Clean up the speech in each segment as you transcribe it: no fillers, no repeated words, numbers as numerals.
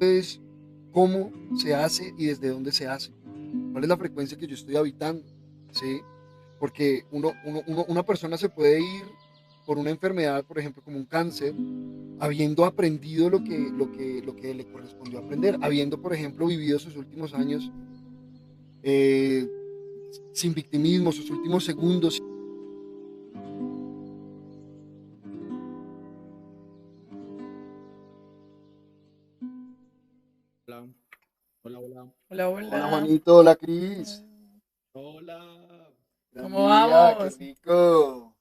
es cómo se hace y desde dónde se hace. ¿Cuál es la frecuencia que yo estoy habitando? ¿Sí? Porque una persona se puede ir por una enfermedad, por ejemplo, como un cáncer, habiendo aprendido lo que le correspondió aprender, habiendo, por ejemplo, vivido sus últimos años eh, sin victimismo, sus últimos segundos. Hola, hola, hola. Hola, Hola hola. Juanito, hola Cris. Hola. Gran ¿Cómo día, qué vamos? rico.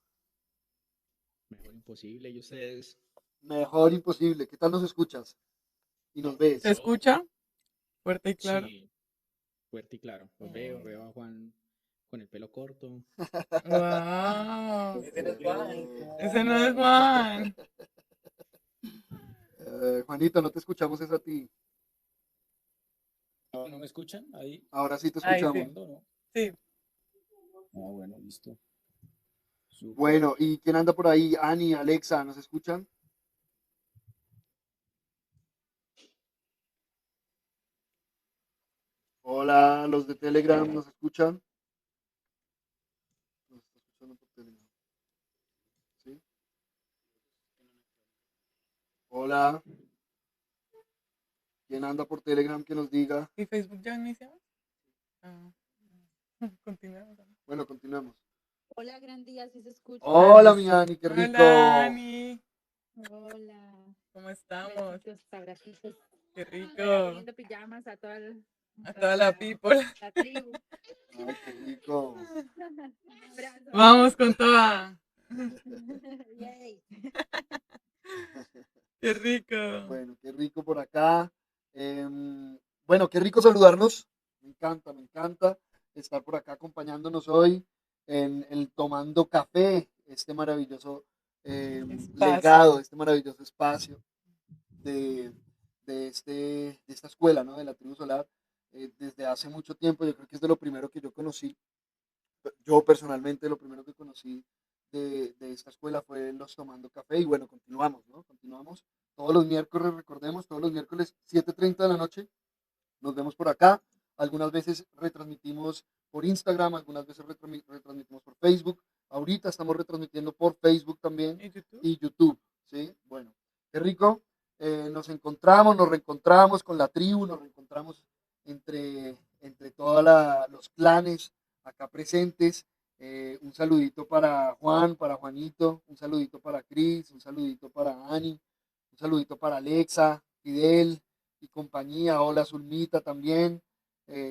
Mejor imposible, ¿y ustedes? Mejor imposible. ¿Qué tal nos escuchas y nos ¿Se ves? Yo, escucha? Fuerte y claro. sí, fuerte y claro. Los veo a Juan con el pelo corto. Wow. Ese no es Juan. Ese no es Juan. Juanito, no te escuchamos, es a ti. ¿No me escuchan? Ahí, Ahora sí te Ay, ¿estoy escuchamos. sí. hablando o no? Sí. Ah, bueno, listo. Súper. Bueno, ¿y quién anda por ahí? Ani, Alexa, ¿nos escuchan? Hola, los de Telegram, ¿nos escuchan? Nos está escuchando por Telegram. ¿Sí? Hola, ¿quién anda por Telegram que nos diga? ¿Y Facebook ya iniciamos? Ah, continuamos. Bueno, continuamos. Hola, gran día, si se escucha. Hola, Ani. mi Ani, qué Hola, rico. Ani. Hola, ¿Cómo estamos? besitos, abracitos. Qué Aquí rico. viendo pijamas a toda, a A toda toda la people. la tribu. Ay, qué rico. Un abrazo. Vamos con toda. Yay. Qué rico. Bueno, qué rico por acá. Bueno, qué rico saludarnos. Me encanta estar por acá acompañándonos hoy en el Tomando Café, este maravilloso Espacio. legado, este maravilloso espacio de, de esta escuela, ¿no? De la tribu solar. Desde hace mucho tiempo, yo creo que es de lo primero que yo conocí. Yo personalmente lo primero que conocí de esta escuela fue los Tomando Café y bueno, continuamos, ¿no? Continuamos todos los miércoles, recordemos, todos los miércoles 7:30 de la noche, nos vemos por acá. Algunas veces retransmitimos por Instagram, algunas veces retransmitimos por Facebook. Ahorita estamos retransmitiendo por Facebook también ¿Y YouTube? y YouTube, ¿sí? Bueno, qué rico. Nos encontramos, nos reencontramos con la tribu, nos reencontramos entre todos los clanes acá presentes. Un saludito para Juan, para Juanito, un saludito para Cris, un saludito para Ani, un saludito para Alexa, Fidel y compañía. Hola, Zulmita también.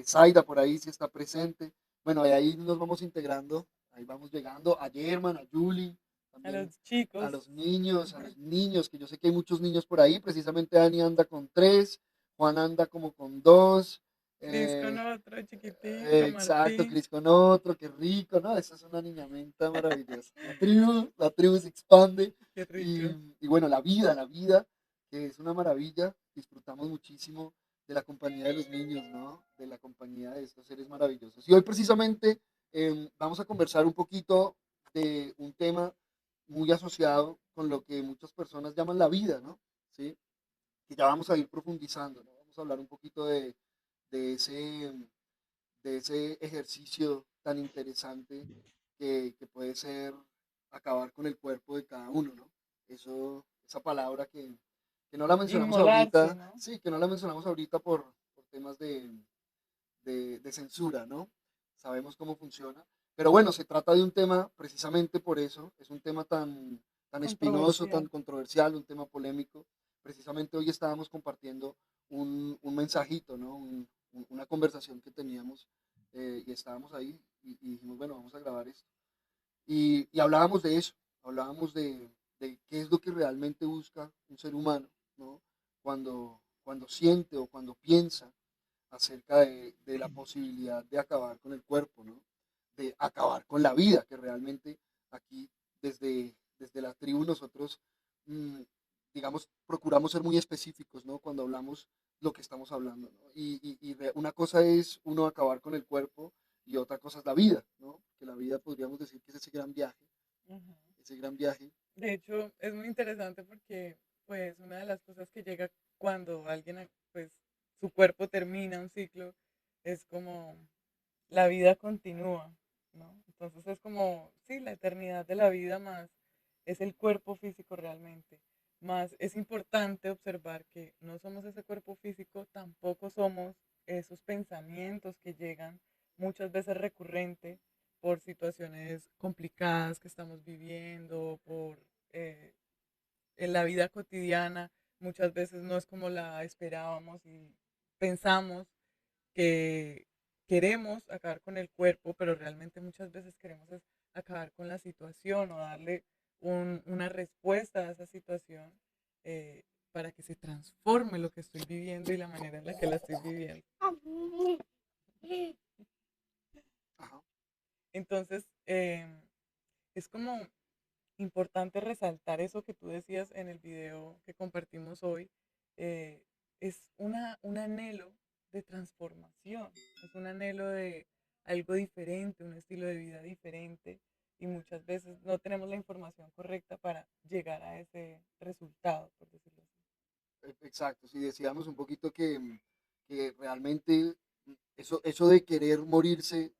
Zaida por ahí sí está presente. Bueno, ahí nos vamos integrando, ahí vamos llegando. A German, a Julie, A también los chicos. a los niños, que yo sé que hay muchos niños por ahí. Precisamente Ani anda con 3, Juan anda como con 2. Cris con Eh, otro chiquitico, exacto, Martín. Cris con otro, qué rico, ¿no? Esa es una niñamenta maravillosa. La tribu se expande Qué y, rico. y bueno, la vida, que es una maravilla, disfrutamos muchísimo de la compañía de los niños, ¿no? De la compañía de estos seres maravillosos. Y hoy precisamente vamos a conversar un poquito de un tema muy asociado con lo que muchas personas llaman la vida, ¿no? ¿Sí? Que ya vamos a ir profundizando, ¿no? Vamos a hablar un poquito de ese de ese ejercicio tan interesante que puede ser acabar con el cuerpo de cada uno, ¿no? Esa palabra que no la mencionamos Inmolarse, ahorita, ¿no? sí, que no la mencionamos ahorita por temas de censura, ¿no? Sabemos cómo funciona. Pero bueno, se trata de un tema precisamente por eso, es un tema tan espinoso, tan Controversial. controversial, un tema polémico. Precisamente hoy estábamos compartiendo un mensajito, ¿no? Una conversación que teníamos y estábamos ahí y dijimos, bueno, vamos a grabar esto. Y hablábamos de eso, hablábamos de qué es lo que realmente busca un ser humano, ¿no? Cuando siente o cuando piensa acerca de la posibilidad de acabar con el cuerpo, ¿no? De acabar con la vida, que realmente aquí desde la tribu nosotros, mm, digamos, procuramos ser muy específicos, ¿no? Cuando hablamos lo que estamos hablando, ¿no? Y una cosa es uno acabar con el cuerpo y otra cosa es la vida, ¿no? Que la vida podríamos decir que es Ujú. ese gran viaje. De hecho, es muy interesante porque, pues, una de las cosas que llega cuando alguien, pues, su cuerpo termina un ciclo, es como la vida continúa, ¿no? Entonces es como, sí, la eternidad de la vida más es el cuerpo físico realmente. Más es importante observar que no somos ese cuerpo físico, tampoco somos esos pensamientos que llegan muchas veces recurrente por situaciones complicadas que estamos viviendo, por eh, en la vida cotidiana, muchas veces no es como la esperábamos y pensamos que queremos acabar con el cuerpo, pero realmente muchas veces queremos es acabar con la situación o darle una respuesta a esa situación eh, para que se transforme lo que estoy viviendo y la manera en la que la estoy viviendo. Ajá. Entonces, es como importante resaltar eso que tú decías en el video que compartimos hoy. eh, es un anhelo de transformación, es un anhelo de algo diferente, un estilo de vida diferente y muchas veces no tenemos la información correcta para llegar a ese resultado, por decirlo así. Exacto, si decíamos un poquito que realmente eso de querer morirse,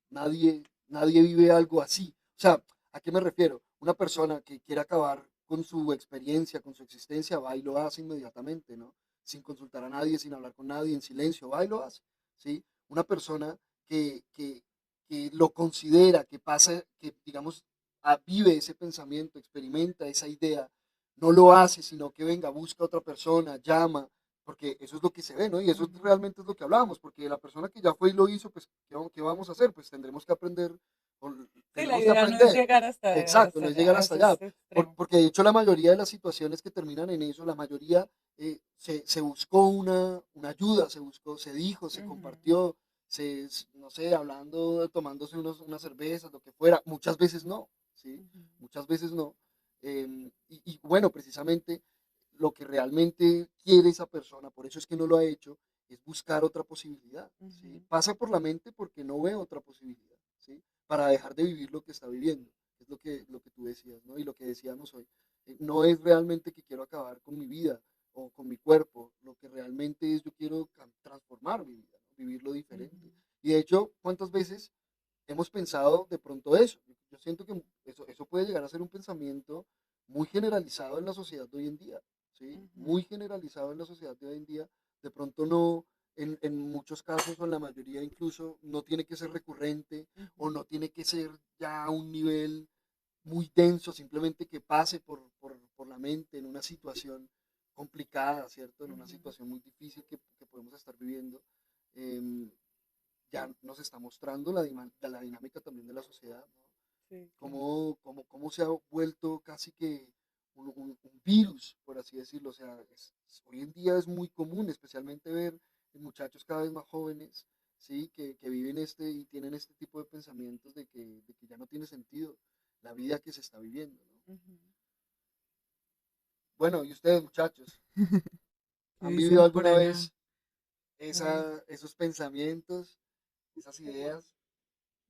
nadie vive algo así. O sea, ¿a qué me refiero? Una persona que quiere acabar con su experiencia, con su existencia, va y lo hace inmediatamente, ¿no? Sin consultar a nadie, sin hablar con nadie, en silencio, va y lo hace, ¿sí? Una persona que lo considera, que pasa, que digamos, vive ese pensamiento, experimenta esa idea, no lo hace, sino que venga, busca a otra persona, llama, porque eso es lo que se ve, ¿no? Y eso Ujú. realmente es lo que hablábamos, porque la persona que ya fue y lo hizo, pues, ¿qué vamos a hacer? Pues tendremos que aprender, Sí, la tenemos que idea no es aprender. llegar Exacto, hasta no es llegar allá, a hasta ese allá, extremo. porque de hecho la mayoría de las situaciones que terminan en eso, la mayoría se buscó una ayuda, se buscó, se dijo, se Ujú, compartió, no sé, hablando, tomándose unas cervezas, lo que fuera, muchas veces no, ¿sí? ujú, Muchas veces no. Y bueno, precisamente lo que realmente quiere esa persona, por eso es que no lo ha hecho, es buscar otra posibilidad, ¿sí? ujú, Pasa por la mente porque no ve otra posibilidad, ¿sí? Para dejar de vivir lo que está viviendo, es lo que tú decías, ¿no? Y lo que decíamos hoy. No es realmente que quiero acabar con mi vida o con mi cuerpo, lo que realmente es yo quiero transformar mi vida, ¿no? Vivirlo ujú, diferente. Y de hecho, ¿cuántas veces hemos pensado de pronto eso? Yo siento que eso puede llegar a ser un pensamiento muy generalizado en la sociedad de hoy en día, ¿sí? ujú, Muy generalizado en la sociedad de hoy en día. De pronto no, en muchos casos o en la mayoría incluso, no tiene que ser recurrente o ujú, no tiene que ser ya a un nivel muy denso, simplemente que pase por la mente en una situación complicada, ¿cierto? En una ujú. situación muy difícil que podemos estar viviendo. em, ya nos está mostrando la dinámica también de la sociedad, ¿no? Sí, claro. Cómo se ha vuelto casi que un virus, por así decirlo. O sea, hoy en día es muy común, especialmente ver muchachos cada vez más jóvenes, ¿sí? Que viven y tienen este tipo de pensamientos de que ya no tiene sentido la vida que se está viviendo, ¿no? Ujú. Bueno, y ustedes, muchachos, ¿Qué ¿han vivido dicen por alguna allá? vez Ay, esos pensamientos, esas ideas,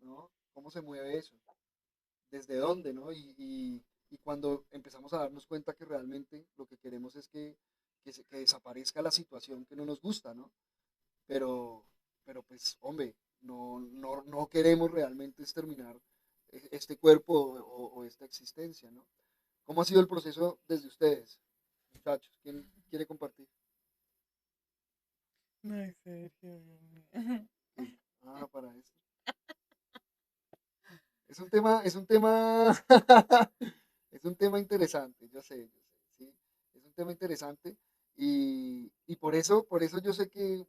¿no? ¿Cómo se mueve eso? ¿Desde dónde, no? Y cuando empezamos a darnos cuenta que realmente lo que queremos es que desaparezca la situación que no nos gusta, ¿no? Pero, pero pues, hombre, no queremos realmente exterminar este cuerpo o esta existencia, ¿no? ¿Cómo ha sido el proceso desde ustedes, muchachos? ¿Quién quiere compartir? ay, Sergio, Dios mío. Sí. Para esto. Es un tema, es un tema interesante, yo sé, ¿sí? Es un tema interesante y por eso yo sé que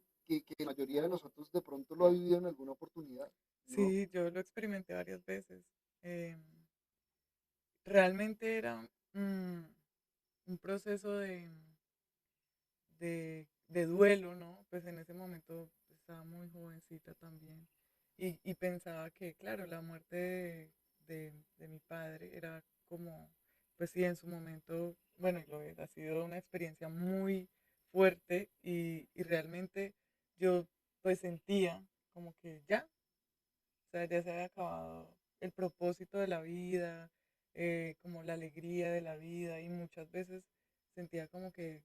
la mayoría de nosotros de pronto lo ha vivido en alguna oportunidad, ¿no? Sí, yo lo experimenté varias veces. Realmente era un proceso de duelo, ¿no? Pues en ese momento estaba muy jovencita también y pensaba que, claro, la muerte de mi padre era como, pues sí, en su momento, bueno, y lo es, ha sido una experiencia muy fuerte y realmente yo pues sentía como que ya, o sea, ya se había acabado el propósito de la vida, como la alegría de la vida y muchas veces sentía como que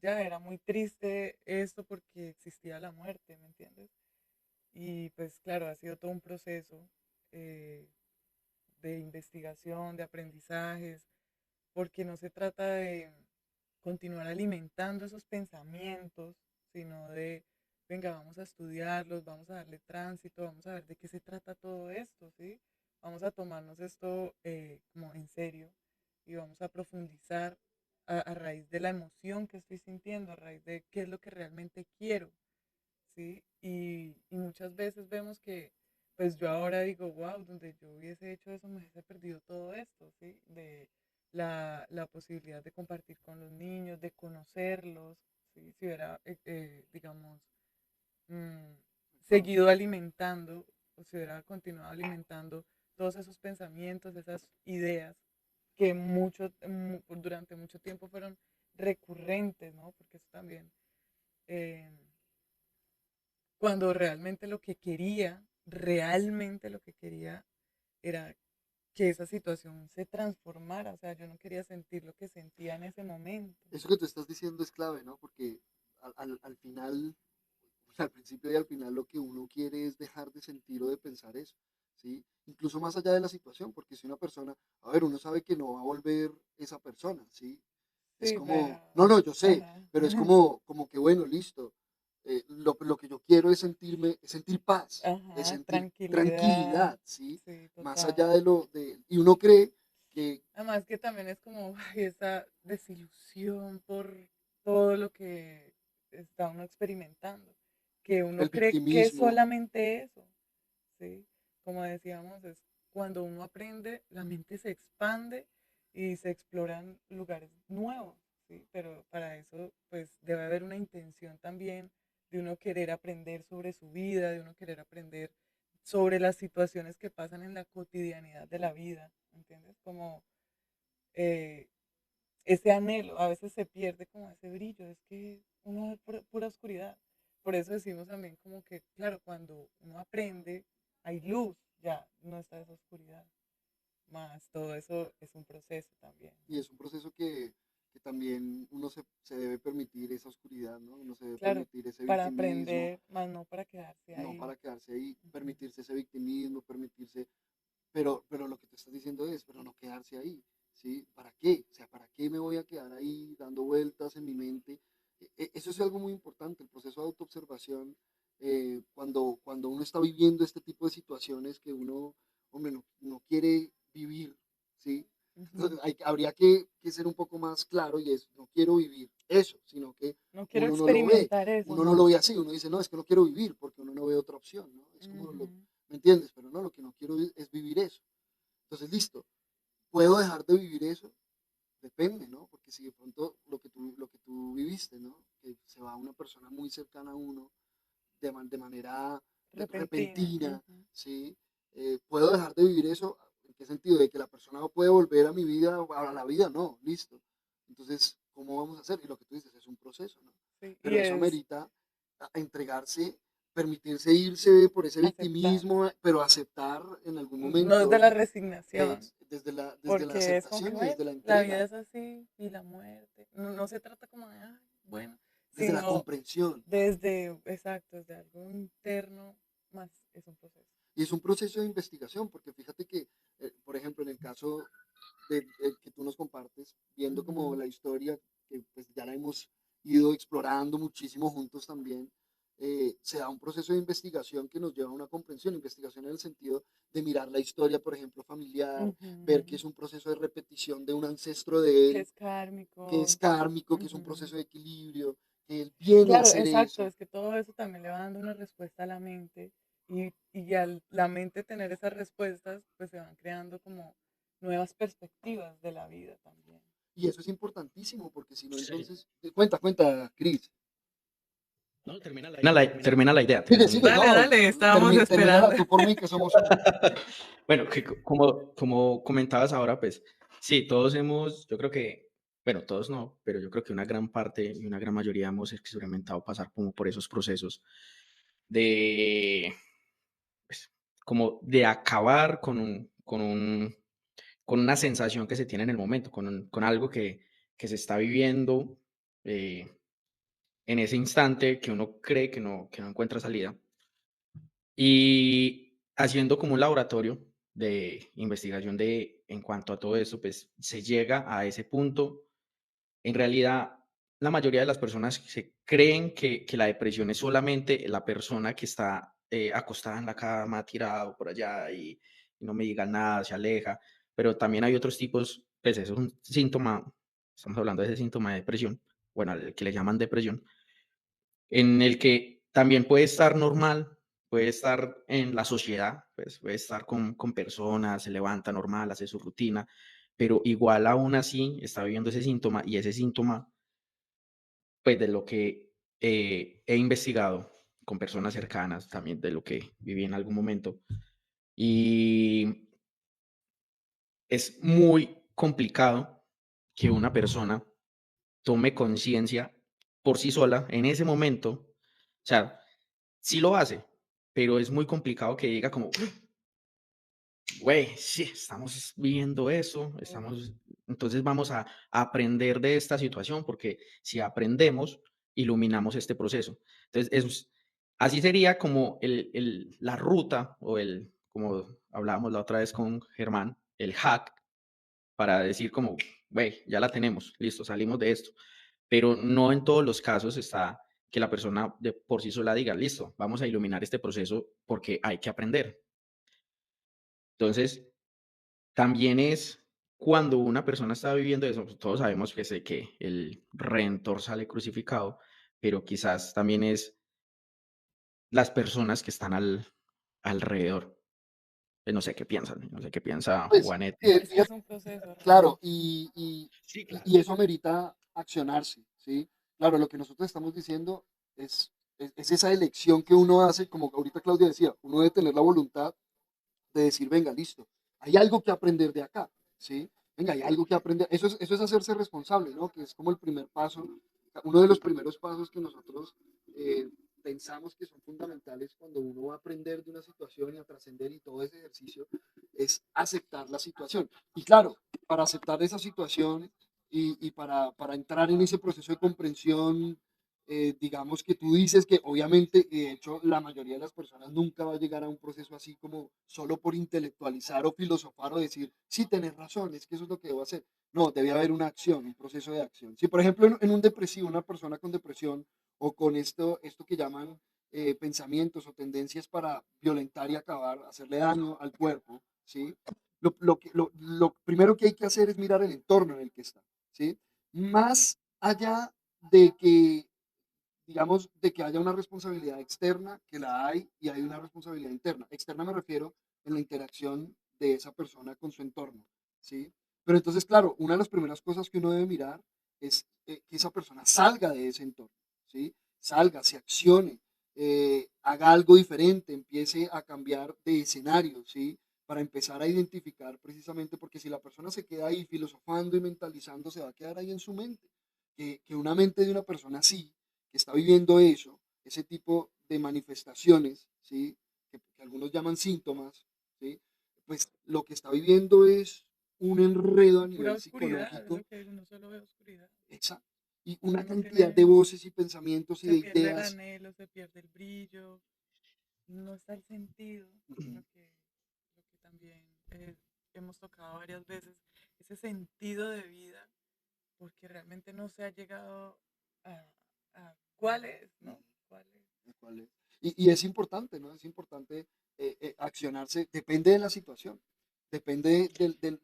ya era muy triste esto porque existía la muerte, ¿me entiendes? Y pues claro, ha sido todo un proceso eh, de investigación, de aprendizajes, porque no se trata de continuar alimentando esos pensamientos, sino de, venga, vamos a estudiarlos, vamos a darle tránsito, vamos a ver de qué se trata todo esto, ¿sí? Vamos a tomarnos esto como en serio y vamos a profundizar a raíz de la emoción que estoy sintiendo, a raíz de qué es lo que realmente quiero, ¿sí? Y muchas veces vemos que, pues yo ahora digo, wow, donde yo hubiese hecho eso me hubiese perdido todo esto, ¿sí? De la posibilidad de compartir con los niños, de conocerlos, ¿sí? Si hubiera, digamos, mm, seguido alimentando, o si hubiera continuado alimentando todos esos pensamientos, esas ideas que durante mucho tiempo fueron recurrentes, ¿no? Porque eso también... eh, cuando realmente lo que quería era que esa situación se transformara, o sea, yo no quería sentir lo que sentía en ese momento. Eso que tú estás diciendo es clave, ¿no? Porque al final, o sea, al principio y al final lo que uno quiere es dejar de sentir o de pensar eso, ¿sí? Incluso más allá de la situación, porque si una persona, a ver, uno sabe que no va a volver esa persona, ¿sí? Es Sí, pero, como, no, no, yo sé, ajá, pero es como que, bueno, listo. Lo que yo quiero es sentirme, es sentir paz, es ajá, sentir tranquilidad, tranquilidad, ¿sí? sí, Más allá total. y uno cree que Además que también es como ay, esa desilusión por todo lo que está uno experimentando, que uno el cree que es victimismo, solamente eso, ¿sí? Como decíamos, es cuando uno aprende, la mente se expande y se exploran lugares nuevos, ¿sí? Pero para eso, pues, debe haber una intención también de uno querer aprender sobre su vida, de uno querer aprender sobre las situaciones que pasan en la cotidianidad de la vida, ¿entiendes? Como eh, ese anhelo, a veces se pierde como ese brillo, es que uno ve pura oscuridad. Por eso decimos también como que, claro, cuando uno aprende, hay luz, ya no está esa oscuridad. Más todo eso es un proceso también. y es un proceso que también uno se debe permitir esa oscuridad, ¿no? Uno se debe Claro, permitir ese para victimismo, aprender, más no para quedarse no ahí. para quedarse ahí, Ujú. permitirse ese victimismo, permitirse, pero lo que te estás diciendo es, pero no quedarse ahí, ¿sí? ¿Para qué? O sea, ¿para qué me voy a quedar ahí dando vueltas en mi mente? Eso es algo muy importante, el proceso de autoobservación, cuando uno está viviendo este tipo de situaciones que uno, hombre, no quiere vivir, ¿sí? Ujú. Entonces, habría que ser un poco más claro y es, no quiero vivir eso, sino que No quiero uno no lo ve, experimentar eso. uno no lo ve así, uno dice, no, es que no quiero vivir porque uno no ve otra opción, ¿no? Es como, Ujú. ¿me entiendes? Pero no, lo que no quiero es vivir eso. Entonces, listo, ¿puedo dejar de vivir eso? Depende, ¿no? Porque si de pronto lo que tú viviste, ¿no? Que se va una persona muy cercana a uno de manera Repentina. repentina, Ujú. ¿sí? ¿Puedo dejar de vivir eso? ¿En qué sentido? ¿De que la persona no puede volver a mi vida, a la vida? No, listo. Entonces, ¿cómo vamos a hacer? Y lo que tú dices es un proceso, ¿no? Sí, y Pero eso es amerita a entregarse, permitirse irse por ese aceptar. victimismo, pero aceptar en algún No desde la momento resignación, desde la porque es como que, aceptación y bueno, desde la la vida entrega, es así y la muerte. No, no se trata como de, ay, bueno, desde la sino comprensión. exacto, desde algo interno más es un proceso. Y es un proceso de investigación, porque fíjate que, por ejemplo, en el caso que tú nos compartes, viendo como Ujú, la historia, que pues ya la hemos ido explorando muchísimo juntos también, se da un proceso de investigación que nos lleva a una comprensión, investigación en el sentido de mirar la historia, por ejemplo, familiar, ver que ujú, es un proceso de repetición de un ancestro de que él, es que es kármico. kármico, que es un Ujú. proceso de equilibrio, que él viene a Claro, hacer exacto, eso. es que todo eso también le va dando una respuesta a la mente y al la mente tener esas respuestas, pues se van creando como nuevas perspectivas de la vida también. Y eso es importantísimo, porque si no, Sí. entonces, cuenta, Cris. No, termina la idea, Sigue, termina la sigue, idea. Dale, no, dale, estábamos termínala esperando. tú por mí, que somos uno. Bueno, como comentabas ahora, pues sí, todos hemos, yo creo que, bueno, todos no, pero yo creo que una gran parte y una gran mayoría hemos experimentado pasar como por esos procesos de, pues, como de acabar con una sensación que se tiene en el momento, con algo que se está viviendo, en ese instante que uno cree que no encuentra salida. Y haciendo como un laboratorio de investigación en cuanto a todo eso, pues se llega a ese punto. En realidad, la mayoría de las personas se creen que la depresión es solamente la persona que está acostada en la cama, tirado por allá y no me digan nada, se aleja. Pero también hay otros tipos, pues eso es un síntoma, estamos hablando de ese síntoma de depresión, bueno, al que le llaman depresión, en el que también puede estar normal, puede estar en la sociedad, pues puede estar con personas, se levanta normal, hace su rutina, pero igual aún así está viviendo ese síntoma y ese síntoma, pues de lo que he investigado con personas cercanas, también de lo que viví en algún momento, y es muy complicado que una persona tome conciencia por sí sola en ese momento, o sea, sí lo hace, pero es muy complicado que diga como, güey, sí, estamos viviendo eso, Uf, entonces vamos a aprender de esta situación, porque si aprendemos, iluminamos este proceso. Entonces, así sería como la ruta o como hablábamos la otra vez con Germán, el hack para decir como, güey, ya la tenemos, listo, salimos de esto. Pero no en todos los casos está que la persona de por sí sola diga, listo, vamos a iluminar este proceso porque hay que aprender. Entonces, también es cuando una persona está viviendo eso, pues, todos sabemos que, que el redentor sale crucificado, pero quizás también es las personas que están alrededor. No sé qué piensan, no sé qué piensa Pues, Juanete. es que es fíjate, un proceso claro, realmente. Sí, y claro. eso amerita accionarse, ¿sí? Claro, lo que nosotros estamos diciendo es esa elección que uno hace, como ahorita Claudia decía, uno debe tener la voluntad de decir, venga, listo, hay algo que aprender de acá, ¿sí? Venga, hay algo que aprender. Eso es hacerse responsable, ¿no? Que es como el primer paso, uno de los primeros pasos que nosotros eh, pensamos que son fundamentales cuando uno va a aprender de una situación y a trascender y todo ese ejercicio, es aceptar la situación. Y claro, para aceptar esa situación y para entrar en ese proceso de comprensión, digamos que tú dices que obviamente, de hecho, la mayoría de las personas nunca va a llegar a un proceso así como solo por intelectualizar o filosofar o decir, sí, tenés razón, es que eso es lo que debo hacer. No, debe haber una acción, un proceso de acción. Si, por ejemplo, en un depresivo, una persona con depresión o con esto que llaman pensamientos o tendencias para violentar y acabar, hacerle daño al cuerpo, ¿sí? Lo primero que hay que hacer es mirar el entorno en el que está, ¿sí? Más allá de que digamos, de que haya una responsabilidad externa, que la hay, y hay una responsabilidad interna. Externa me refiero en la interacción de esa persona con su entorno, ¿sí? Pero entonces, claro, una de las primeras cosas que uno debe mirar es que esa persona salga de ese entorno, ¿sí? Salga, se accione, haga algo diferente, empiece a cambiar de escenario, ¿sí? Para empezar a identificar precisamente, porque si la persona se queda ahí filosofando y mentalizando, se va a quedar ahí en su mente. Que una mente de una persona así, que está viviendo eso, ese tipo de manifestaciones, ¿sí? Que algunos llaman síntomas, ¿sí? Pues lo que está viviendo es un enredo a Pura nivel oscuridad, es psicológico, lo que uno solo ve oscuridad. exacto, y una Uno no cantidad de tiene, voces y pensamientos y se de pierde el ideas. anhelo, se pierde el brillo, no está el sentido, Ujú. lo que también hemos tocado varias veces, ese sentido de vida, porque realmente no se ha llegado a, a cuál es, ¿no? ¿Cuál es? ¿Cuál es? Y es importante, ¿no? Es importante accionarse, depende de la situación, depende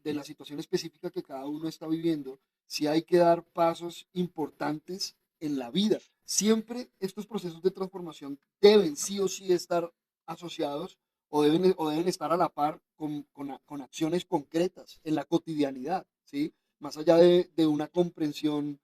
de la situación específica que cada uno está viviendo, si hay que dar pasos importantes en la vida. Siempre estos procesos de transformación deben sí o sí estar asociados o deben estar a la par con acciones concretas en la cotidianidad, ¿sí? Más allá de una comprensión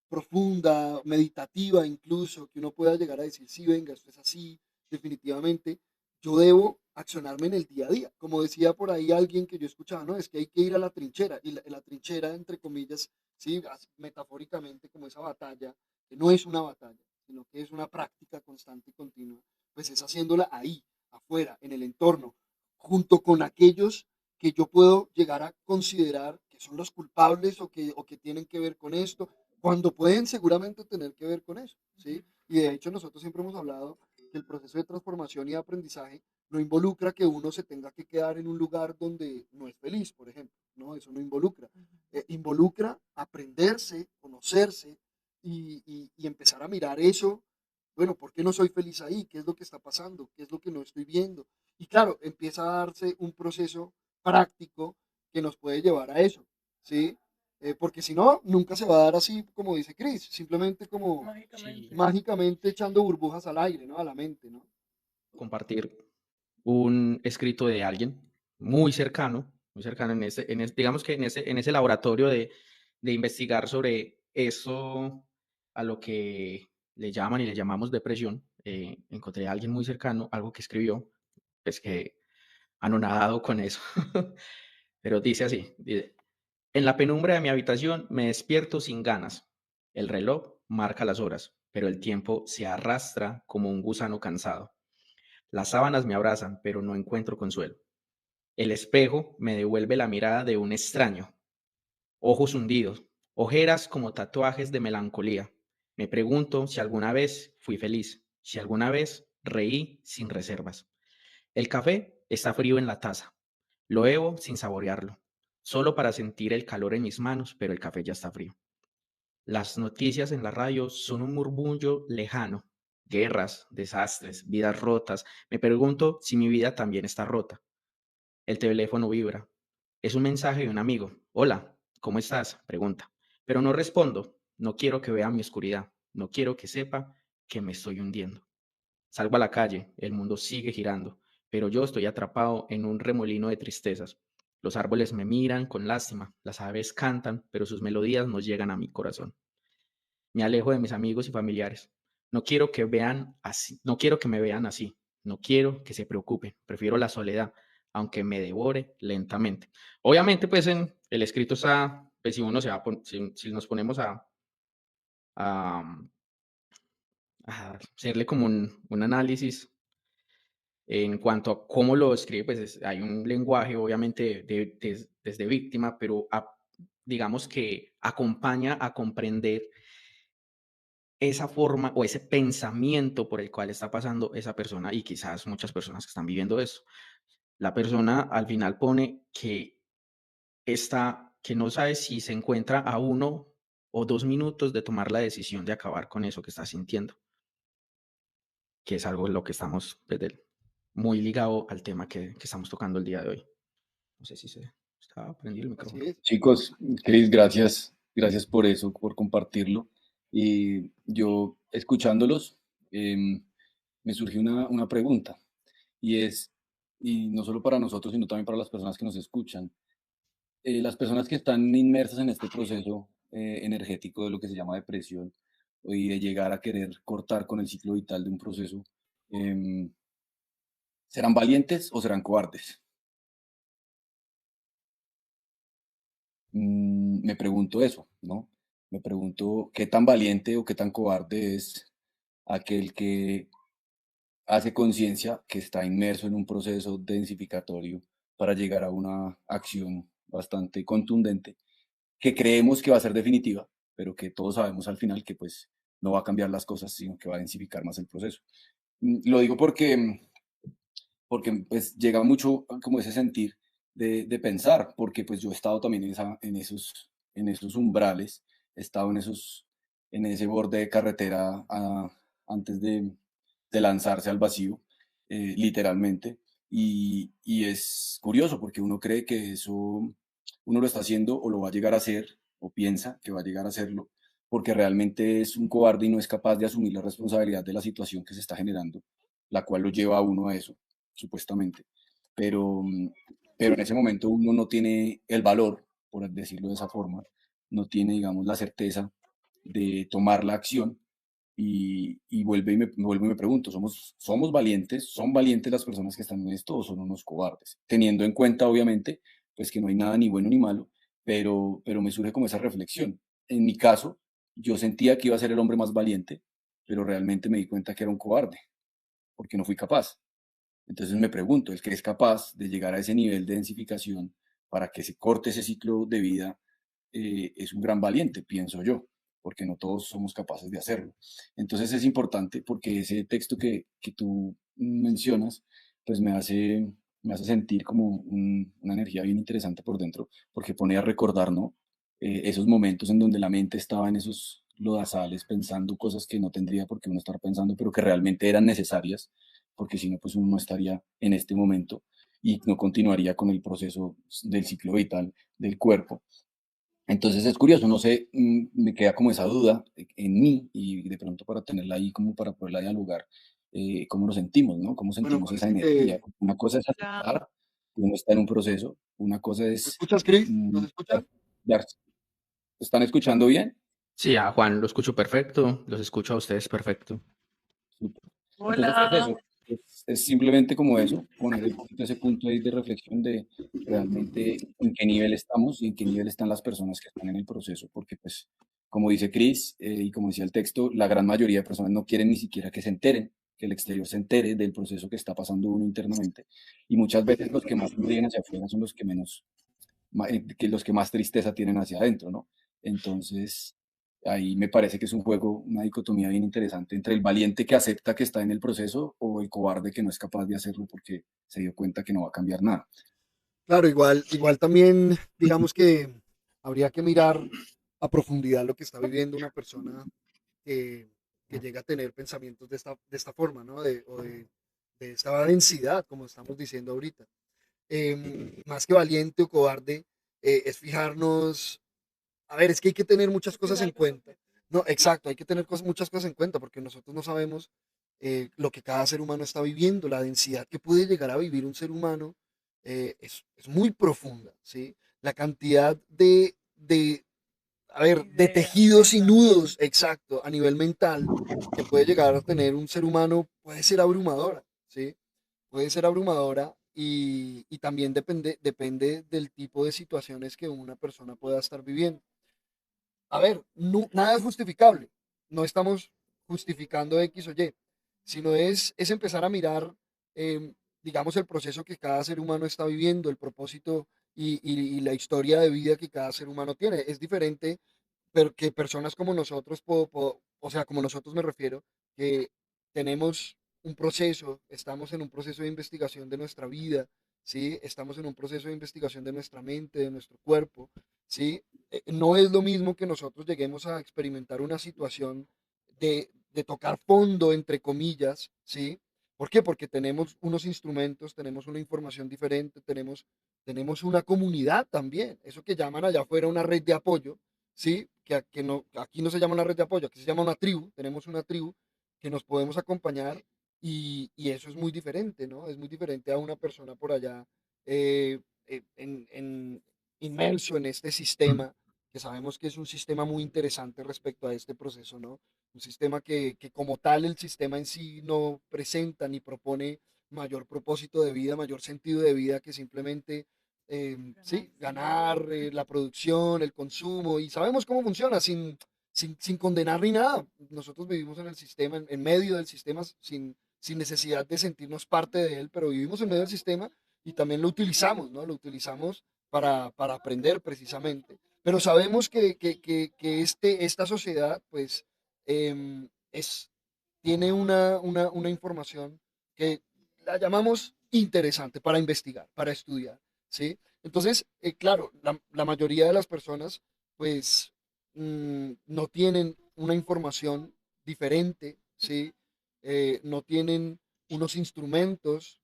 profunda, meditativa incluso, que uno pueda llegar a decir, sí, venga, esto es así, definitivamente, yo debo accionarme en el día a día. Como decía por ahí alguien que yo escuchaba, no, es que hay que ir a la trinchera, y la trinchera, entre comillas, sí, metafóricamente como esa batalla, que no es una batalla, sino que es una práctica constante y continua, pues es haciéndola ahí, afuera, en el entorno, junto con aquellos que yo puedo llegar a considerar que son los culpables o que tienen que ver con esto, cuando pueden seguramente tener que ver con eso, ¿sí? Y de hecho nosotros siempre hemos hablado que el proceso de transformación y de aprendizaje no involucra que uno se tenga que quedar en un lugar donde no es feliz, por ejemplo, ¿no? Eso no involucra. Involucra aprenderse, conocerse y empezar a mirar eso. Bueno, ¿por qué no soy feliz ahí? ¿Qué es lo que está pasando? ¿Qué es lo que no estoy viendo? Y claro, empieza a darse un proceso práctico que nos puede llevar a eso, ¿sí? Porque si no, nunca se va a dar así como dice Chris, simplemente como Sí, Mágicamente. mágicamente echando burbujas al aire, ¿no? A la mente, ¿no? compartir un escrito de alguien muy cercano digamos que en ese laboratorio de investigar sobre eso a lo que le llaman y le llamamos depresión, encontré a alguien muy cercano, algo que escribió, pues que anonadado con eso, pero dice así, dice, en la penumbra de mi habitación me despierto sin ganas. El reloj marca las horas, pero el tiempo se arrastra como un gusano cansado. Las sábanas me abrazan, pero no encuentro consuelo. El espejo me devuelve la mirada de un extraño, ojos hundidos, ojeras como tatuajes de melancolía. Me pregunto si alguna vez fui feliz, si alguna vez reí sin reservas. El café está frío en la taza. Lo bebo sin saborearlo, solo para sentir el calor en mis manos, pero el café ya está frío. Las noticias en la radio son un murmullo lejano. Guerras, desastres, vidas rotas. Me pregunto si mi vida también está rota. El teléfono vibra. Es un mensaje de un amigo. Hola, ¿cómo estás? Pregunta. Pero no respondo. No quiero que vea mi oscuridad. No quiero que sepa que me estoy hundiendo. Salgo a la calle. El mundo sigue girando. Pero yo estoy atrapado en un remolino de tristezas. Los árboles me miran con lástima. Las aves cantan, pero sus melodías no llegan a mi corazón. Me alejo de mis amigos y familiares. No quiero que vean así, no quiero que me vean así, no quiero que se preocupen, prefiero la soledad, aunque me devore lentamente. Obviamente, pues en el escrito está, pues si uno se va si nos ponemos a, a hacerle como un análisis en cuanto a cómo lo escribe, pues hay un lenguaje obviamente desde víctima, pero digamos que acompaña a comprender esa forma o ese pensamiento por el cual está pasando esa persona y quizás muchas personas que están viviendo eso. La persona al final pone que no sabe si se encuentra a 1 o 2 minutos de tomar la decisión de acabar con eso que está sintiendo, que es algo en lo que estamos muy ligado al tema que estamos tocando el día de hoy. No sé si se está prendido el Así micrófono. es. Chicos, Cris, gracias, gracias por eso, por compartirlo. Y yo, escuchándolos, me surgió una pregunta, y es, y no solo para nosotros, sino también para las personas que nos escuchan, las personas que están inmersas en este proceso energético de lo que se llama depresión, y de llegar a querer cortar con el ciclo vital de un proceso, em, ¿serán valientes o serán cobardes? Me pregunto eso, ¿no? Me pregunto qué tan valiente o qué tan cobarde es aquel que hace conciencia que está inmerso en un proceso densificatorio para llegar a una acción bastante contundente, que creemos que va a ser definitiva, pero que todos sabemos al final que pues no va a cambiar las cosas, sino que va a densificar más el proceso. Lo digo porque pues llega mucho como ese sentir de pensar, porque pues yo he estado también en esos umbrales, he estado en ese borde de carretera antes de lanzarse al vacío, literalmente, y es curioso porque uno cree que eso uno lo está haciendo o lo va a llegar a hacer, o piensa que va a llegar a hacerlo, porque realmente es un cobarde y no es capaz de asumir la responsabilidad de la situación que se está generando, la cual lo lleva a uno a eso supuestamente. Pero, pero en ese momento uno no tiene el valor, por decirlo de esa forma, no tiene, digamos, la certeza de tomar la acción y vuelvo y me pregunto, ¿somos valientes? ¿Son valientes las personas que están en esto o son unos cobardes? Teniendo en cuenta, obviamente, pues que no hay nada ni bueno ni malo, pero me surge como esa reflexión. En mi caso, yo sentía que iba a ser el hombre más valiente, pero realmente me di cuenta que era un cobarde, porque no fui capaz. Entonces me pregunto, el que es capaz de llegar a ese nivel de densificación para que se corte ese ciclo de vida, es un gran valiente, pienso yo. porque no todos somos capaces de hacerlo. Entonces es importante porque ese texto que tú mencionas, pues me hace sentir como una energía bien interesante por dentro, porque pone a recordar, ¿no? Esos momentos en donde la mente estaba en esos lodazales pensando cosas que no tendría por qué uno estar pensando, pero que realmente eran necesarias, porque si no, pues uno no estaría en este momento y no continuaría con el proceso del ciclo vital del cuerpo. Entonces es curioso, no sé, me queda como esa duda en mí y de pronto para tenerla ahí como para poderla dialogar, cómo nos sentimos, ¿no? Cómo Bueno, sentimos esa parece energía. que... Una cosa es Claro. aceptar que uno está en un proceso, una cosa ¿Me es escuchas, Chris? ¿Nos mm, escuchas? darse. ¿Están escuchando bien? Sí, a Juan lo escucho perfecto, los escucho a ustedes perfecto. Súper. Entonces es Hola. eso, es simplemente como eso, poner un poquito ese punto ahí de reflexión de realmente en qué nivel estamos y en qué nivel están las personas que están en el proceso, porque pues, como dice Chris, y como decía el texto, la gran mayoría de personas no quieren ni siquiera que se enteren, que el exterior se entere del proceso que está pasando uno internamente, y muchas veces los que más sonríen hacia afuera son los que menos, que los que más tristeza tienen hacia adentro, ¿no? Entonces, ahí me parece que es un juego, una dicotomía bien interesante entre el valiente que acepta que está en el proceso o el cobarde que no es capaz de hacerlo porque se dio cuenta que no va a cambiar nada. Claro, igual también, digamos que habría que mirar a profundidad lo que está viviendo una persona que, que llega a tener pensamientos de esta forma, ¿no? De esta densidad, como estamos diciendo ahorita. Más que valiente o cobarde, es fijarnos, a ver, es que hay que tener muchas cosas en cuenta. No, exacto, hay que tener muchas cosas en cuenta porque nosotros no sabemos lo que cada ser humano está viviendo, la densidad que puede llegar a vivir un ser humano es muy profunda, ¿sí? La cantidad a ver, de Ideas, tejidos y pensamientos. nudos, exacto, a nivel mental, que puede llegar a tener un ser humano, puede ser abrumadora, ¿sí? Puede ser abrumadora y también depende del tipo de situaciones que una persona pueda estar viviendo. A ver, nada es justificable. No estamos justificando X o Y, sino es empezar a mirar, em, digamos, el proceso que cada ser humano está viviendo, el propósito y la historia de vida que cada ser humano tiene. Es diferente, pero que personas como nosotros, o sea, como nosotros me refiero, que tenemos un proceso, estamos en un proceso de investigación de nuestra vida, ¿sí? Estamos en un proceso de investigación de nuestra mente, de nuestro cuerpo, ¿sí? No es lo mismo que nosotros lleguemos a experimentar una situación de tocar fondo, entre comillas, ¿sí? ¿Por qué? Porque tenemos unos instrumentos, tenemos una información diferente, tenemos una comunidad también, eso que llaman allá afuera una red de apoyo, ¿sí? Que no, aquí no se llama una red de apoyo, aquí se llama una tribu, tenemos una tribu que nos podemos acompañar y eso es muy diferente, ¿no? Es muy diferente a una persona por allá eh, inmerso en este sistema, que sabemos que es un sistema muy interesante respecto a este proceso, ¿no? Un sistema que como tal el sistema en sí no presenta ni propone mayor propósito de vida, mayor sentido de vida que simplemente, sí, ganar la producción, el consumo, y sabemos cómo funciona sin condenar ni nada. Nosotros vivimos en el sistema, en medio del sistema, sin necesidad de sentirnos parte de él, pero vivimos en medio del sistema y también lo utilizamos, ¿no? Lo utilizamos para aprender precisamente. Pero sabemos que esta sociedad, pues, es, tiene una información que la llamamos interesante para investigar, para estudiar, ¿sí? Entonces, claro, la mayoría de las personas, pues, no tienen una información diferente, ¿sí? No tienen unos instrumentos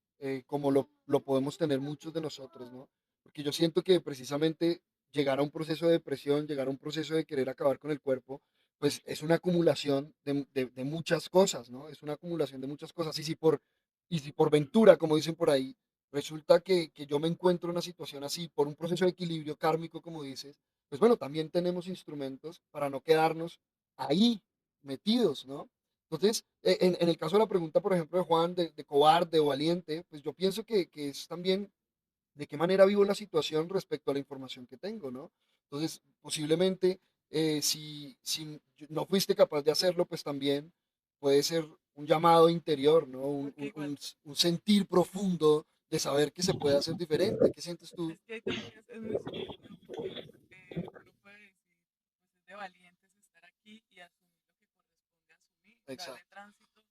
como lo podemos tener muchos de nosotros, ¿no? Porque yo siento que precisamente llegar a un proceso de depresión, llegar a un proceso de querer acabar con el cuerpo, pues es una acumulación de muchas cosas, ¿no? Es una acumulación de muchas cosas. Y si por ventura, como dicen por ahí, resulta que yo me encuentro en una situación así, por un proceso de equilibrio kármico, como dices, pues bueno, también tenemos instrumentos para no quedarnos ahí metidos, ¿no? Entonces, en el caso de la pregunta, por ejemplo, de Juan, de cobarde o valiente, pues yo pienso que es también de qué manera vivo la situación respecto a la información que tengo, ¿no? Entonces, posiblemente, si no fuiste capaz de hacerlo, pues también puede ser un llamado interior, ¿no? Un, Porque un- igual, un- un sentir profundo de saber que se puede hacer diferente. ¿Qué sientes tú? es que ahí también es muy subjetivo porque uno puede decir, pues es de valientes estar aquí Exacto. darle tránsito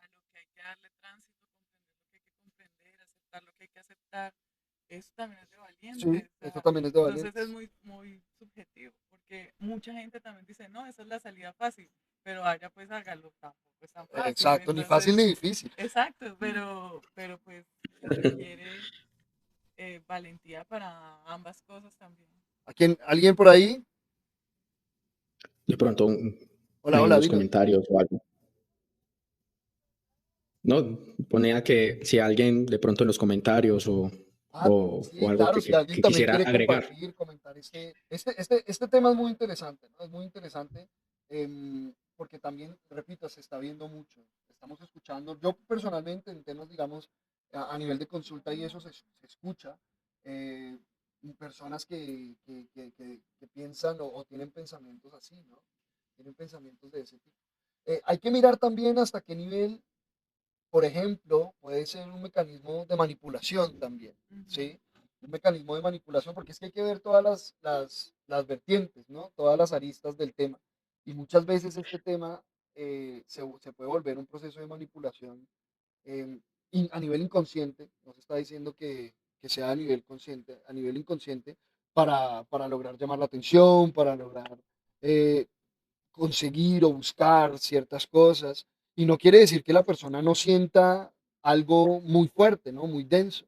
a lo que hay que darle tránsito, comprender lo que hay que comprender, aceptar lo que hay que aceptar. Eso también es de Sí, valientes. O esto sea, también es de entonces es valientes. muy, muy subjetivo, porque mucha gente también dice, no, esa es la salida fácil, pero vaya pues hágalo, tampoco es tan fácil. Exacto, ni fácil Entonces, ni difícil. exacto, pero pues se requiere valentía para ambas cosas también. ¿Alguien por ahí? De pronto Hola, ahí en hola, los dime. comentarios o algo. No, ponía que si alguien de pronto en los comentarios o Sí, algo claro, si alguien que también quisiera quiere agregar. compartir, comentar este tema es muy interesante, ¿no? Es muy interesante porque también, repito, se está viendo mucho. Estamos escuchando, yo personalmente en temas, digamos, a nivel de consulta y eso se escucha, eh, personas que piensan o tienen pensamientos así, ¿no? Tienen pensamientos de ese tipo. Hay que mirar también hasta qué nivel, por ejemplo, puede ser un mecanismo de manipulación también, ¿sí? Un mecanismo de manipulación, porque es que hay que ver todas las vertientes, ¿no? Todas las aristas del tema. Y muchas veces este tema se puede volver un proceso de manipulación eh, a nivel inconsciente, no se está diciendo que sea a nivel consciente, a nivel inconsciente, para lograr llamar la atención, para lograr eh, conseguir o buscar ciertas cosas. Y no quiere decir que la persona no sienta algo muy fuerte, ¿no? Muy denso.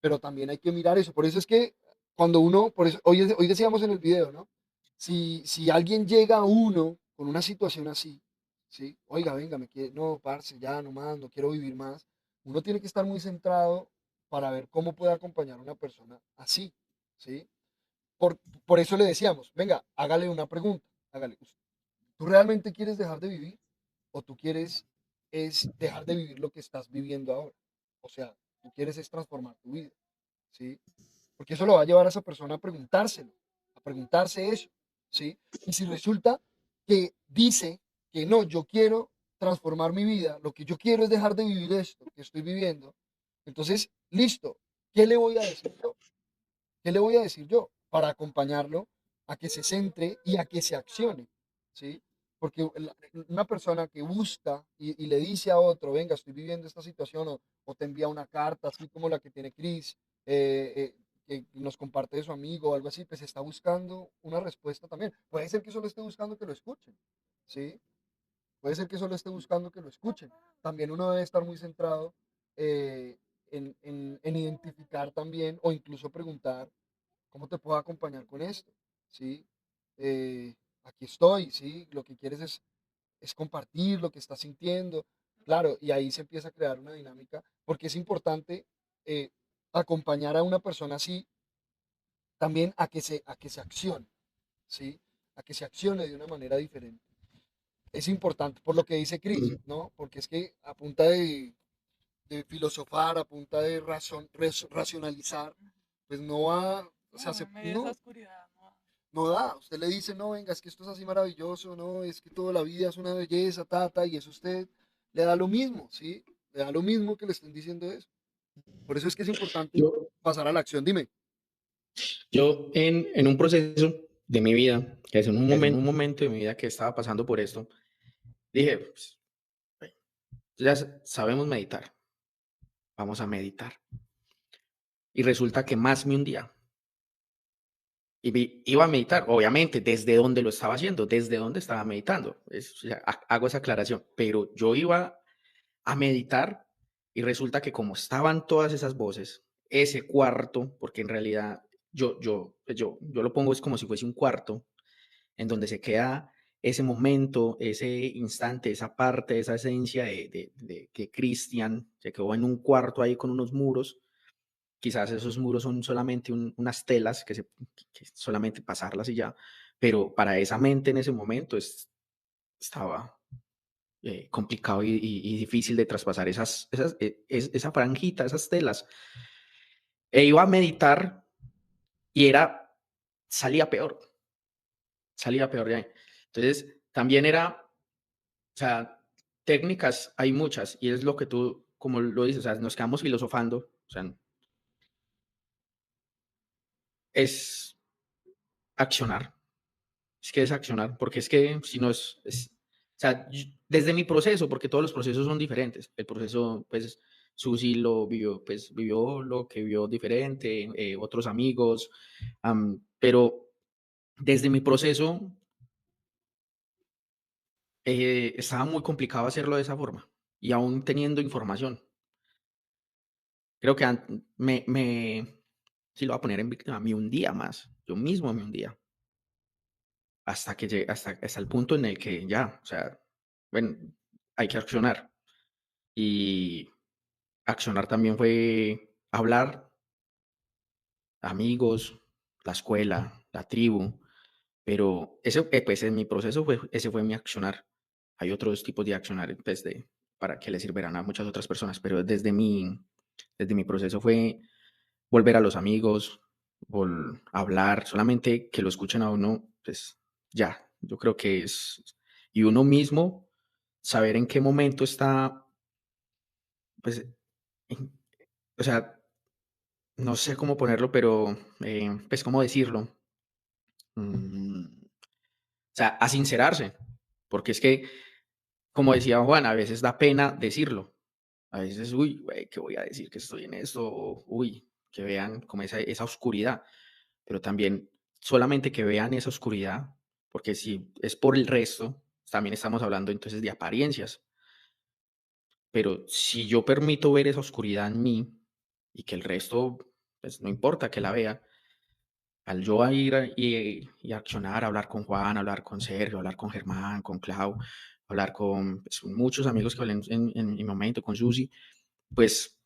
Pero también hay que mirar eso. Por eso es que cuando uno, por eso, hoy decíamos en el video, ¿no? Si alguien llega a uno con una situación así, ¿sí? Oiga, venga, me quiere, no, parce, ya, no más, no quiero vivir más. Uno tiene que estar muy centrado para ver cómo puede acompañar a una persona así, ¿sí? Por, por eso le decíamos, venga, hágale una pregunta, hágale, ¿tú realmente quieres dejar de vivir o tú quieres es dejar de vivir lo que estás viviendo ahora? O sea, tú quieres es transformar tu vida, ¿sí? Porque eso lo va a llevar a esa persona a preguntárselo, a preguntarse eso, ¿sí? Y si resulta que dice que no, yo quiero transformar mi vida, lo que yo quiero es dejar de vivir esto que estoy viviendo, entonces, listo, ¿qué le voy a decir yo? ¿Qué le voy a decir yo? Para acompañarlo a que se centre y a que se accione, ¿sí? Porque una persona que busca y le dice a otro, venga, estoy viviendo esta situación, o te envía una carta, así como la que tiene Chris, que nos comparte de su amigo o algo así, pues está buscando una respuesta también. Puede ser que solo esté buscando que lo escuchen, ¿sí? Puede ser que solo esté buscando que lo escuchen. También uno debe estar muy centrado en identificar también o incluso preguntar ¿cómo te puedo acompañar con esto? ¿Sí? Aquí estoy, ¿sí? Lo que quieres es compartir lo que estás sintiendo. Claro, y ahí se empieza a crear una dinámica, porque es importante eh, acompañar a una persona así también a que se accione, ¿sí? A que se accione de una manera diferente. Es importante, por lo que dice Chris, ¿no? Porque es que a punta de filosofar, a punta de racionalizar, pues no va, o sea, No, en medio de esa oscuridad, no. no da. Usted le dice, no, venga, es que esto es así maravilloso, no, es que toda la vida es una belleza, tata, y eso usted le da lo mismo, ¿sí? Le da lo mismo que le estén diciendo eso. Por eso es que es importante Yo, pasar a la acción. Dime. yo en un proceso de mi vida, que es en un momento de mi vida que estaba pasando por esto, dije, pues, ya sabemos meditar, vamos a meditar. Y resulta que más me un día. Y iba a meditar, obviamente, desde donde lo estaba haciendo, desde donde estaba meditando. O sea, hago esa aclaración, pero yo iba a meditar y resulta que como estaban todas esas voces, ese cuarto, porque en realidad yo lo pongo es como si fuese un cuarto en donde se queda ese momento, ese instante, esa parte, esa esencia de que Cristian se quedó en un cuarto ahí con unos muros. Quizás esos muros son solamente unas telas que solamente pasarlas y ya, pero para esa mente en ese momento estaba complicado y difícil de traspasar esa franjita, esas telas. E iba a meditar y salía peor de ahí. Entonces, también era, o sea, técnicas hay muchas y es lo que tú, como lo dices, o sea, nos quedamos filosofando, o sea, es accionar. Es que es accionar, porque es que si no o sea, desde mi proceso, porque todos los procesos son diferentes. El proceso, pues, Susi lo vivió, pues, vivió lo que vio diferente, otros amigos, pero desde mi proceso estaba muy complicado hacerlo de esa forma y aún teniendo información. Creo que sí lo voy a poner en víctima, me hundía más, yo mismo me hundía, hasta que llegué, hasta el punto en el que ya, o sea, bueno, hay que accionar. Y accionar también fue hablar, amigos, la escuela, la tribu, pero ese, pues en mi proceso ese fue mi accionar. Hay otros tipos de accionar, pues, para que le sirverán a muchas otras personas, pero desde mi proceso fue volver a los amigos, hablar, solamente que lo escuchen a uno, pues ya, yo creo que es, y uno mismo saber en qué momento está, pues, en- o sea, no sé cómo ponerlo, pero, pues, ¿cómo decirlo? O sea, a sincerarse, porque es que, como decía Juan, a veces da pena decirlo. A veces, uy, güey, ¿qué voy a decir que estoy en esto? O, uy, que vean como esa oscuridad, pero también solamente que vean esa oscuridad, porque si es por el resto, también estamos hablando entonces de apariencias, pero si yo permito ver esa oscuridad en mí y que el resto, pues no importa que la vea, al yo a ir y accionar, hablar con Juan, hablar con Sergio, hablar con Germán, con Clau, hablar con, pues, muchos amigos que hablé en mi momento, con Susi, pues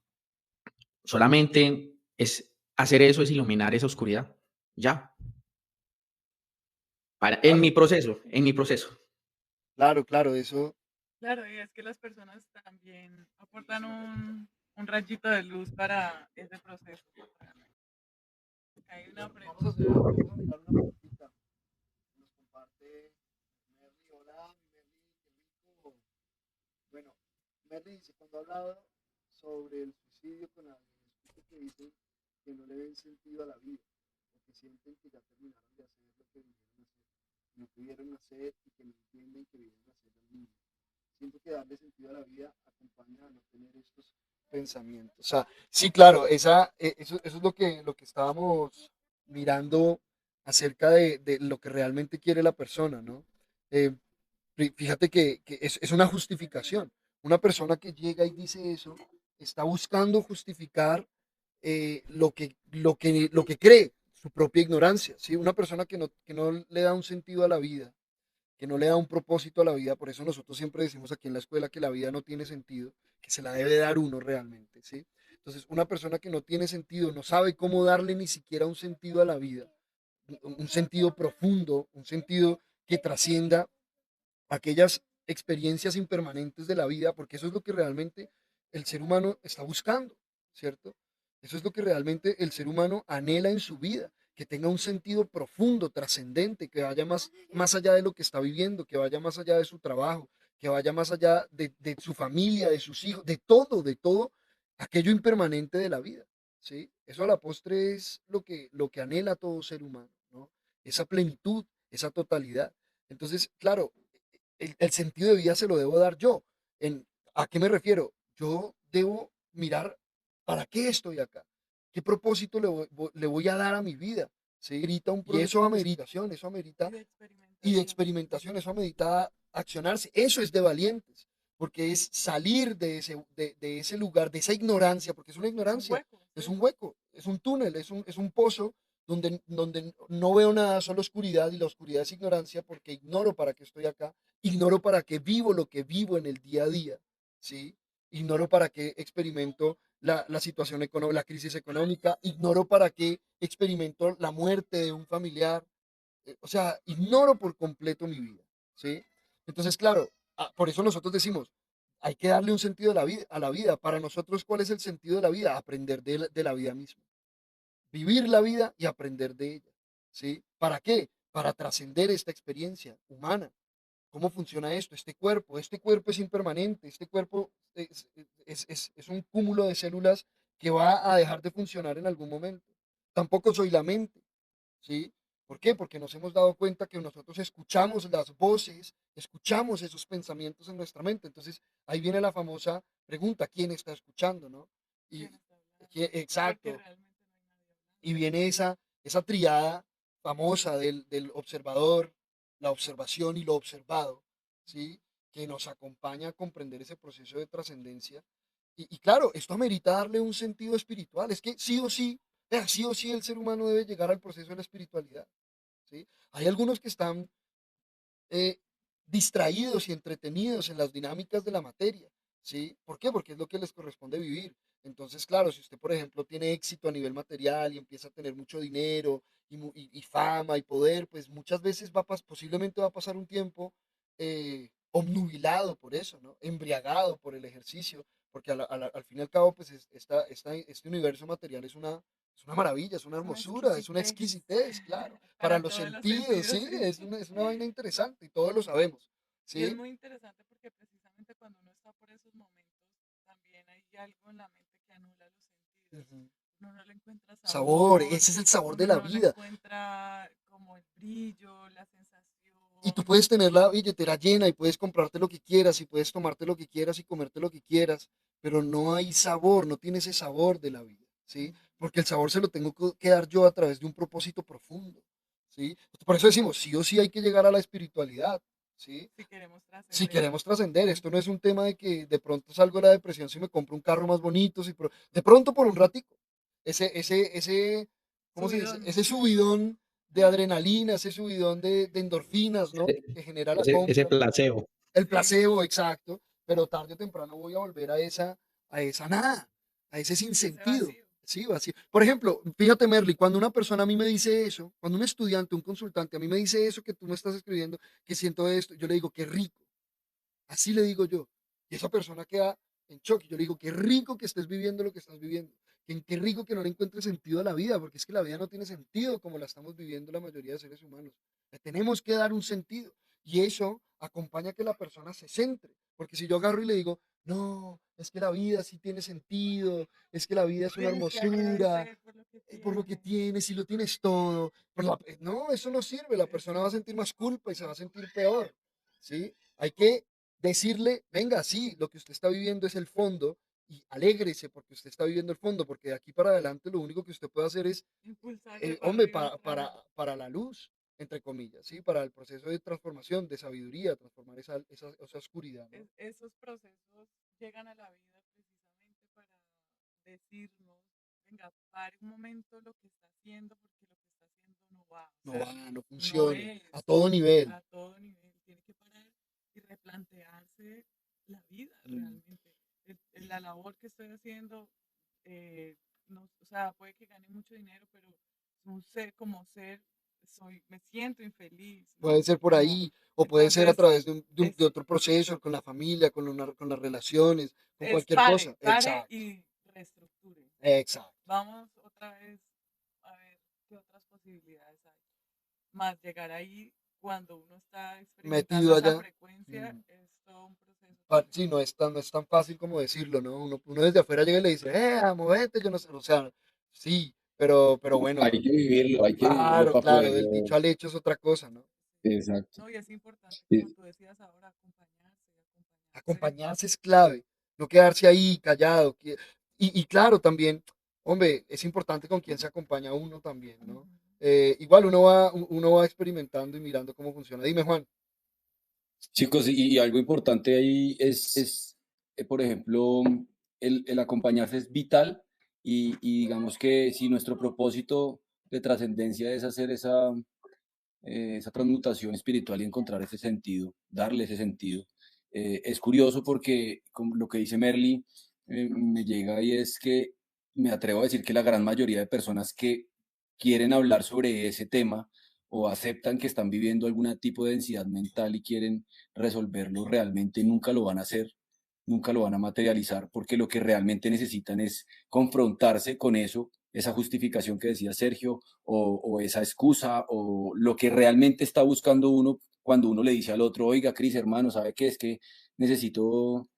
solamente es hacer eso, es iluminar esa oscuridad. Ya, en mi Claro, proceso, en mi proceso. claro, claro, eso. Claro, y es que las personas también aportan un rayito de luz para ese proceso. Realmente. Hay una pregunta. Vamos a mirar una preguntita. Nos comparte Merly. Hola, mi Merly, qué rico. Bueno, Merly dice, cuando ha hablado sobre el suicidio con alguien, escucho que dicen que no le ven sentido a la vida, porque sienten que ya terminaron de hacer lo que vivieron hacer y que no entienden que vienen a hacer lo mismo. Siento que darle sentido a la vida acompaña a no tener estos pensamientos. O sea, sí, claro, eso es lo que estábamos mirando acerca de lo que realmente quiere la persona, ¿no? Eh, Fíjate que es una justificación. Una persona que llega y dice eso está buscando justificar lo que cree, su propia ignorancia, ¿sí? Una persona que no le da un sentido a la vida, que no le da un propósito a la vida. Por eso nosotros siempre decimos aquí en la escuela que la vida no tiene sentido, que se la debe dar uno realmente, ¿sí? Entonces, una persona que no tiene sentido, no sabe cómo darle ni siquiera un sentido a la vida, un sentido profundo, un sentido que trascienda aquellas experiencias impermanentes de la vida, porque eso es lo que realmente el ser humano está buscando, ¿cierto? Eso es lo que realmente el ser humano anhela en su vida, que tenga un sentido profundo, trascendente, que vaya más allá de lo que está viviendo, que vaya más allá de su trabajo, que vaya más allá de su familia, de sus hijos, de todo aquello impermanente de la vida, ¿sí? Eso a la postre es lo que anhela todo ser humano, ¿no? Esa plenitud, esa totalidad. Entonces, claro, el sentido de vida se lo debo dar yo. ¿A qué me refiero? Yo debo mirar para qué estoy acá, qué propósito le voy a dar a mi vida. ¿Sí? Y eso amerita, eso amerita, Y de y de experimentación. experimentación, eso amerita accionarse. Eso es de valientes, porque es salir de ese lugar, de esa ignorancia, porque es una Es un ignorancia, hueco, es sí. un hueco, es un túnel, es un pozo donde no veo nada, solo oscuridad, y la oscuridad es ignorancia porque ignoro para qué estoy acá, ignoro para qué vivo lo que vivo en el día a día, ¿sí? Ignoro para qué experimento la situación económica, la crisis económica, ignoro para qué experimento la muerte de un familiar, o sea, ignoro por completo mi vida, ¿sí? Entonces, claro, por eso nosotros decimos, hay que darle un sentido a la vida. Para nosotros, ¿cuál es el sentido de la vida? Aprender de la vida misma, vivir la vida y aprender de ella, ¿sí? ¿Para qué? Para trascender esta experiencia humana. ¿Cómo funciona esto? Este cuerpo es impermanente, este cuerpo es un cúmulo de células que va a dejar de funcionar en algún momento. Tampoco soy la mente, ¿sí? ¿Por qué? Porque nos hemos dado cuenta que nosotros escuchamos las voces, escuchamos esos pensamientos en nuestra mente. Entonces, ahí viene la famosa pregunta, ¿quién está escuchando, no? Y, ¿Quién está hablando? Porque exacto, realmente no hay nadie y hablando. viene esa triada famosa del observador, la observación y lo observado, ¿sí? Que nos acompaña a comprender ese proceso de trascendencia. Y claro, esto amerita darle un sentido espiritual. Es que sí o sí, vea, sí o sí el ser humano debe llegar al proceso de la espiritualidad, ¿sí? Hay algunos que están eh, distraídos y entretenidos en las dinámicas de la materia, ¿sí? ¿Por qué? Porque es lo que les corresponde vivir. Entonces, claro, si usted, por ejemplo, tiene éxito a nivel material y empieza a tener mucho dinero y fama y poder, pues muchas veces posiblemente va a pasar un tiempo obnubilado por eso, ¿no? Embriagado por el ejercicio, porque al fin y al cabo, pues este universo material es una maravilla, es una Es una hermosura, es una exquisitez exquisitez, claro, para para los todos los sentidos, sentidos, sí, sí. es una vaina interesante y todos lo sabemos, Y es ¿sí? muy interesante porque precisamente cuando uno está por esos momentos, también hay algo en la mente que anula los sentidos. Ujú. Uno no le encuentra Sabor, sabor, ese es el sabor de uno la no le vida. encuentra como el brillo, la Y tú sensación. puedes tener la billetera llena y puedes comprarte lo que quieras y puedes tomarte lo que quieras y comerte lo que quieras, pero no hay sabor, no tiene ese sabor de la vida, ¿sí? Porque el sabor se lo tengo que dar yo a través de un propósito profundo, ¿sí? Por eso decimos, sí o sí hay que llegar a la espiritualidad, ¿sí? Si queremos Si trascender. queremos trascender, esto no es un tema de que de pronto salgo de la depresión si me compro un carro más bonito, de pronto por un ratico, ¿cómo se dice? Subidón. Ese subidón de adrenalina, ese subidón de endorfinas, ¿no? Ese, Que genera la ese compra, placebo. el Sí, placebo, exacto, pero tarde o temprano voy a volver a esa nada, a ese ese sinsentido. vacío. Sí, vacío. Por ejemplo, fíjate, Merly, cuando una persona a mí me dice eso, cuando un estudiante, un consultante a mí me dice eso que tú me estás escribiendo, que siento esto, yo le digo, qué rico. Así le digo yo. Y esa persona queda en shock. Yo le digo, qué rico que estés viviendo lo que estás viviendo. Qué rico que no le encuentres sentido a la vida, porque es que la vida no tiene sentido como la estamos viviendo la mayoría de seres humanos. Le tenemos que dar un sentido. Y eso acompaña a que la persona se centre. Porque si yo agarro y le digo, no, es que la vida sí tiene sentido, es que la vida es una Tienes que hermosura, agradecer por lo que por lo que tienes. tienes y lo tienes todo. No, eso no sirve. La persona va a sentir más culpa y se va a sentir peor. ¿Sí? Hay que decirle, venga, sí, lo que usted está viviendo es el fondo y alégrese porque usted está viviendo el fondo, porque de aquí para adelante lo único que usted puede hacer es, Impulsarle para hombre, arriba otra vez. para la luz, entre comillas, ¿sí? Para el proceso de transformación, de sabiduría, transformar esa oscuridad, ¿no? Esos procesos llegan a la vida precisamente para decirnos, venga, pare un momento lo que está haciendo porque lo que está haciendo no va, o No va, sea, no no funciona, es a todo nivel. a todo nivel, tiene que parar y replantearse la vida Mm, realmente. La labor que estoy haciendo, no, o sea, puede que gane mucho dinero, pero un ser, como ser, me siento infeliz, Puede ¿no? ser por Como, ahí, o puede ser a entonces, través de es, otro proceso, con la familia, con las relaciones, con cualquier cosa. pare Exacto, y reestructure. exacto. Vamos otra vez a ver qué otras posibilidades hay. Más llegar ahí cuando uno está experimentando Metido esa allá. frecuencia Mm. es todo un proceso también. Sí, no es tan fácil como decirlo, ¿no? Uno desde afuera llega y le dice, movete, yo no sé, o sea, sí, pero bueno, Hay que vivirlo claro, para claro, del poderlo. dicho al hecho es otra cosa, ¿no? Exacto. No, y es importante, como Eh, tú decías ahora, acompañarse y acompañarse. Acompañarse es clave, no quedarse ahí callado. Y claro, también, hombre, es importante con quién se acompaña uno también, ¿no? Ujú. Igual uno va experimentando y mirando cómo funciona. Dime, Juan. Chicos, y algo importante ahí por ejemplo, el acompañarse es vital y digamos que si nuestro propósito de trascendencia es hacer esa transmutación espiritual y encontrar ese sentido, darle ese sentido. Es curioso porque como lo que dice Merly me llega y es que me atrevo a decir que la gran mayoría de personas que quieren hablar sobre ese tema o aceptan que están viviendo algún tipo de densidad mental y quieren resolverlo realmente, nunca lo van a hacer, nunca lo van a materializar, porque lo que realmente necesitan es confrontarse con eso, esa justificación que decía Sergio, o esa excusa, o lo que realmente está buscando uno cuando uno le dice al otro, oiga, Cris, hermano, ¿sabe qué? Es que necesito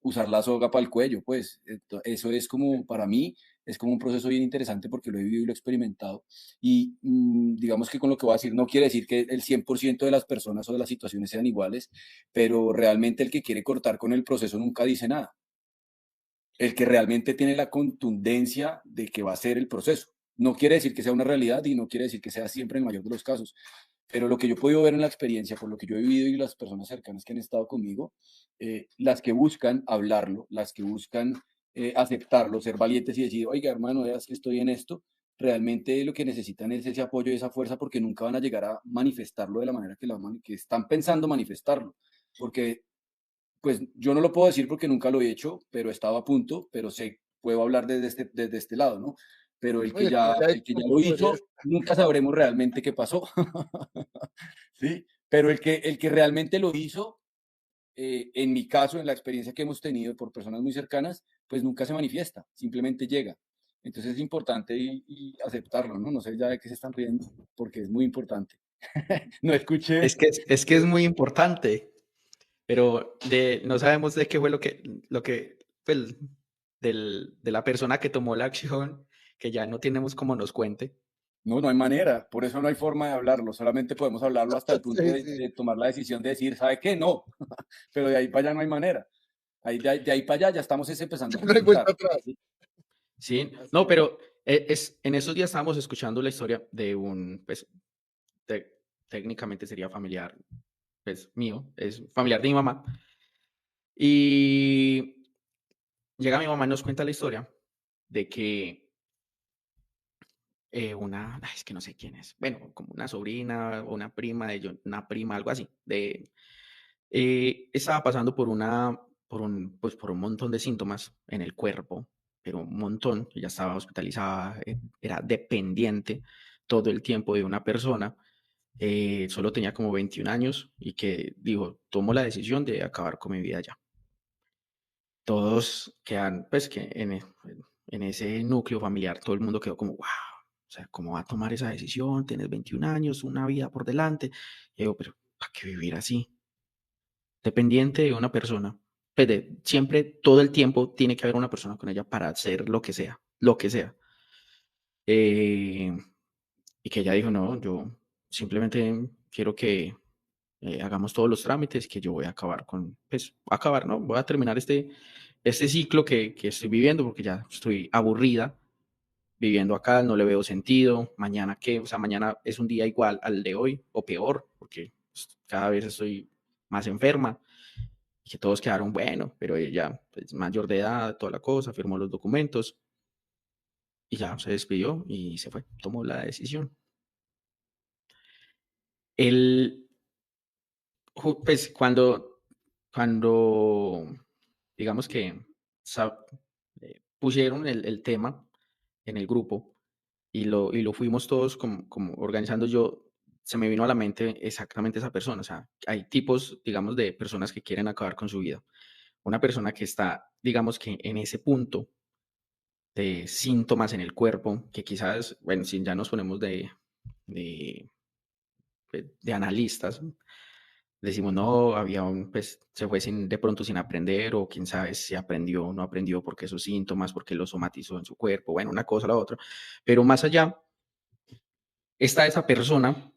usar la soga para el cuello, pues eso es como para mí es como un proceso bien interesante porque lo he vivido y lo he experimentado. Y digamos que con lo que voy a decir no quiere decir que el 100% de las personas o de las situaciones sean iguales, pero realmente el que quiere cortar con el proceso nunca dice nada. El que realmente tiene la contundencia de que va a ser el proceso. No quiere decir que sea una realidad y no quiere decir que sea siempre en el mayor de los casos, pero lo que yo he podido ver en la experiencia, por lo que yo he vivido y las personas cercanas que han estado conmigo, las que buscan hablarlo, las que buscan aceptarlo, ser valientes y decir, oiga, hermano, veas que estoy en esto, realmente lo que necesitan es ese apoyo y esa fuerza porque nunca van a llegar a manifestarlo de la manera que están pensando manifestarlo. Porque, pues, yo no lo puedo decir porque nunca lo he hecho, pero estaba a punto, pero sé, puedo hablar desde este lado, ¿no? Pero Oye, que lo haya el hecho que ya lo tampoco debería hizo, nunca sabremos realmente qué pasó. ¿Sí? Pero el que realmente lo hizo, en mi caso, en la experiencia que hemos tenido por personas muy cercanas, pues nunca se manifiesta, simplemente llega. Entonces es importante y aceptarlo, ¿no? No sé ya de qué se están riendo, porque es muy importante. No escuché. Es que es muy importante, pero no sabemos de qué fue pues, de la persona que tomó la acción, que ya no tenemos como nos cuente. No, no hay manera, por eso no hay forma de hablarlo, solamente podemos hablarlo hasta el punto Sí, sí. de tomar la decisión de decir, ¿sabe qué? No, pero de ahí para allá no hay manera. De ahí para allá ya estamos empezando Ya a no hay vuelta confrontar. atrás. ¿Sí? Sí, Así no, es. pero en esos días estábamos escuchando la historia de pues, te- técnicamente sería familiar, pues mío, es familiar de mi mamá. Y llega mi mamá y nos cuenta la historia de que es que no sé quién es, bueno, como una sobrina o una prima de ellos, una prima, algo así, estaba pasando pues por un montón de síntomas en el cuerpo, pero un montón, ella estaba hospitalizada, era dependiente todo el tiempo de una persona, solo tenía como 21 años y que dijo, tomo la decisión de acabar con mi vida ya. Todos quedan, pues que en ese núcleo familiar, todo el mundo quedó como, wow, o sea, ¿cómo va a tomar esa decisión? Tienes 21 años, una vida por delante. Y digo, pero ¿para qué vivir así? Dependiente de una persona. Pues siempre, todo el tiempo, tiene que haber una persona con ella para hacer lo que sea, lo que sea. Eh, y que ella dijo, no, yo simplemente quiero que hagamos todos los trámites, que yo voy a acabar pues, acabar, ¿no? Voy a terminar este ciclo que estoy viviendo porque ya estoy aburrida viviendo acá, no le veo sentido. Mañana qué, o sea, mañana es un día igual al de hoy o peor, porque pues, cada vez estoy más enferma y que todos quedaron bueno, pero ella es mayor de edad, toda la cosa, firmó los documentos y ya se despidió y se fue, tomó la decisión. El, pues cuando digamos que pusieron el tema en el grupo y lo fuimos todos como organizando, se me vino a la mente exactamente esa persona. O sea, hay tipos, digamos, de personas que quieren acabar con su vida. Una persona que está, digamos que en ese punto de síntomas en el cuerpo, que quizás, bueno, si ya nos ponemos de, de analistas, decimos, no, pues se fue de pronto sin aprender, o quién sabe si aprendió o no aprendió porque esos síntomas, porque lo somatizó en su cuerpo, bueno, una cosa o la otra. Pero más allá está esa persona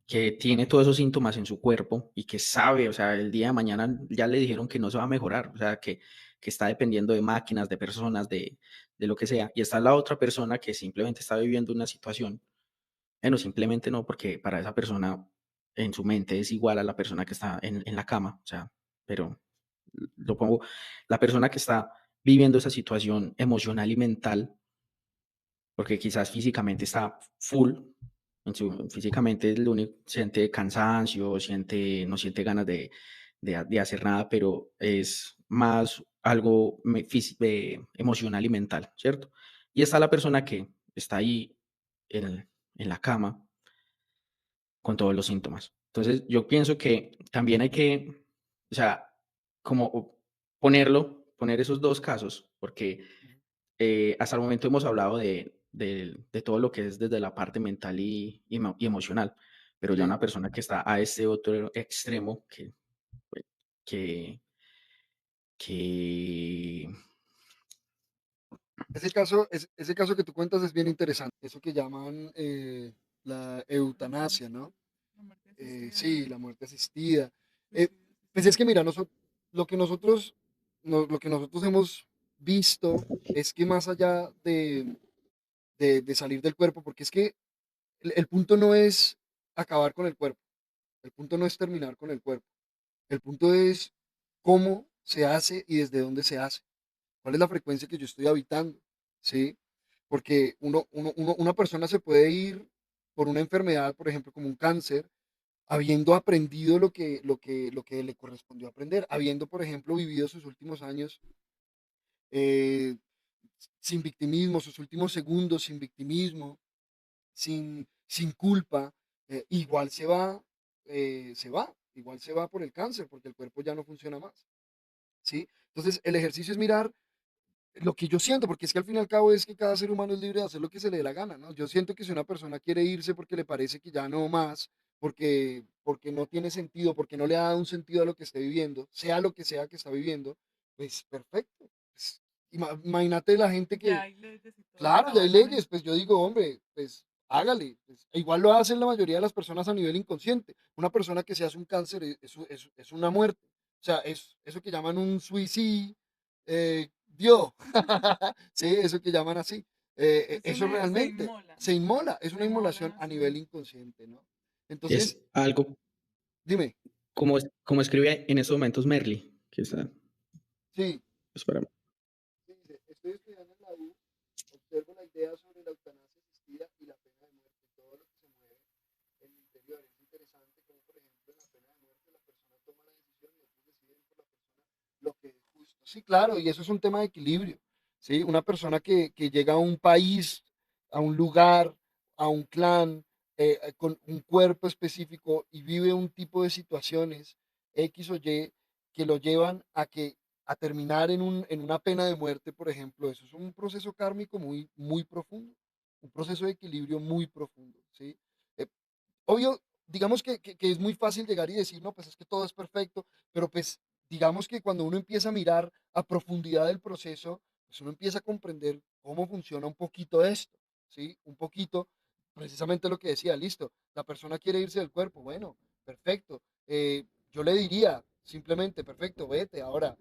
que tiene todos esos síntomas en su cuerpo y que sabe, o sea, el día de mañana ya le dijeron que no se va a mejorar, o sea, que está dependiendo de máquinas, de personas, de lo que sea. Y está la otra persona que simplemente está viviendo una situación. Bueno, simplemente no, porque para esa persona en su mente es igual a la persona que está en la cama, o sea, pero lo pongo, la persona que está viviendo esa situación emocional y mental, porque quizás físicamente está full, físicamente es lo único, siente cansancio, no siente ganas de hacer nada, pero es más algo emocional y mental, ¿cierto? Y está la persona que está ahí en la cama con todos los síntomas. Entonces, yo pienso que también hay que, o sea, como poner esos dos casos, porque hasta el momento hemos hablado de todo lo que es desde la parte mental y emocional, pero ya Sí. una persona que está a este otro extremo, que, que ese caso que tú cuentas es bien interesante. Eso que llaman la eutanasia, ¿no? La muerte asistida, Sí, ¿no? la muerte asistida. Eh, Suicidio pues es asistido. que mira, lo que nosotros, lo que nosotros hemos visto es que más allá de salir del cuerpo, porque es que el punto no es acabar con el cuerpo, el punto no es terminar con el cuerpo, el punto es cómo se hace y desde dónde se hace, cuál es la frecuencia que yo estoy habitando, ¿sí? Porque una persona se puede ir por una enfermedad, por ejemplo, como un cáncer, habiendo aprendido lo que le correspondió aprender, habiendo, por ejemplo, vivido sus últimos años eh, sin victimismo, sus últimos segundos sin victimismo, sin culpa, igual igual se va por el cáncer, porque el cuerpo ya no funciona más, ¿sí? Entonces, el ejercicio es mirar lo que yo siento, porque es que al fin y al cabo es que cada ser humano es libre de hacer lo que se le dé la gana, ¿no? Yo siento que si una persona quiere irse porque le parece que ya no más, porque no tiene sentido, porque no le ha dado un sentido a lo que esté viviendo, sea lo que sea que está viviendo, pues perfecto. Pues, imagínate la gente Ya que, hay leyes y todo claro, para ya hay bajar leyes, eso. pues yo digo, hombre, pues hágale. Pues, igual lo hacen la mayoría de las personas a nivel inconsciente. Una persona que se hace un cáncer es una muerte. O sea, es eso que llaman un suicidio. Dio. Sí, eso que llaman así. Eso Se realmente inmolan, se inmola, es se una inmolan inmolación a a sí nivel mismos. inconsciente, ¿no? Es Entonces, algo dime, como, como escribe en estos momentos Merly, que está, sí, espera, sí, dice, estoy estudiando en la U, observo la idea sobre la eutanasia asistida y la pena de muerte, todo lo que se mueve en el interior. Es interesante como, por ejemplo, en la pena de muerte la persona toma la decisión y otros deciden por la persona lo que es justo. Sí, claro, y eso es un tema de equilibrio. ¿Sí? Una persona que llega a un país, a un lugar, a un clan, con un cuerpo específico y vive un tipo de situaciones X o Y que lo llevan a terminar en una pena de muerte, por ejemplo, eso es un proceso kármico muy profundo, un proceso de equilibrio muy profundo, ¿sí? Eh, Obvio, digamos que es muy fácil llegar y decir, no, pues es que todo es perfecto, pero pues digamos que cuando uno empieza a mirar a profundidad del proceso, pues uno empieza a comprender cómo funciona un poquito esto, ¿sí? Un poquito, precisamente lo que decía, listo, la persona quiere irse del cuerpo, bueno, perfecto. Yo le diría, simplemente, perfecto, vete, ahora,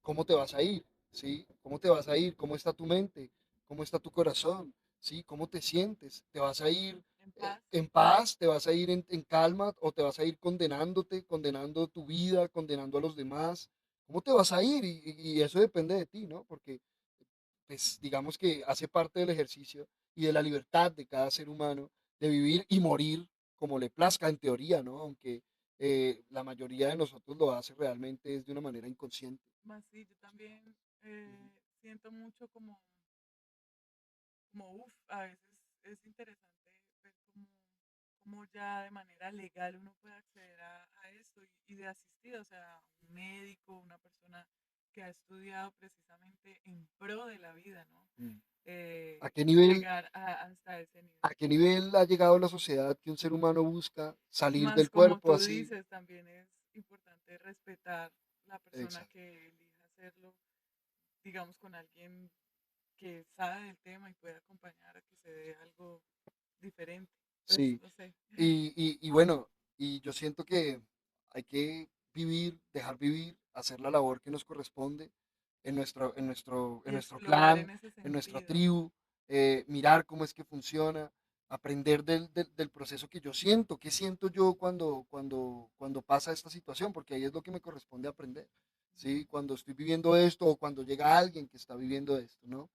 ¿cómo te vas a ir? ¿Sí? ¿Cómo te vas a ir? ¿Cómo está tu mente? ¿Cómo está tu corazón? ¿Sí? ¿Cómo te sientes? ¿Te vas a ir En paz. en paz? ¿Te vas a ir en calma? ¿O te vas a ir condenándote, condenando tu vida, condenando a los demás? ¿Cómo te vas a ir? Y eso depende de ti, ¿no? Porque, pues, digamos que hace parte del ejercicio y de la libertad de cada ser humano de vivir y morir como le plazca en teoría, ¿no? Aunque la mayoría de nosotros lo hace realmente es de una manera inconsciente. Más sí, yo también Ujú. siento mucho como uff, a veces es interesante ver cómo ya de manera legal uno puede acceder a esto y de asistido, o sea, un médico, una persona que ha estudiado precisamente en pro de la vida, ¿no? Mm. Eh, ¿A qué nivel, llegar hasta ese nivel. a qué nivel ha llegado la sociedad que un ser humano busca salir Más del como cuerpo tú así? dices, también es importante respetar la persona Exacto. que elija hacerlo, digamos, con alguien que sabe del tema y puede acompañar a que se dé algo diferente. Entonces, Sí. no sé. Y bueno, y yo siento que hay que vivir, dejar vivir, hacer la labor que nos corresponde en Y nuestro explorar clan, en ese en nuestra sentido. tribu, mirar cómo es que funciona, aprender del proceso que yo siento, qué siento yo cuando pasa esta situación, porque ahí es lo que me corresponde aprender, ¿sí? Cuando estoy viviendo esto o cuando llega alguien que está viviendo esto, ¿no?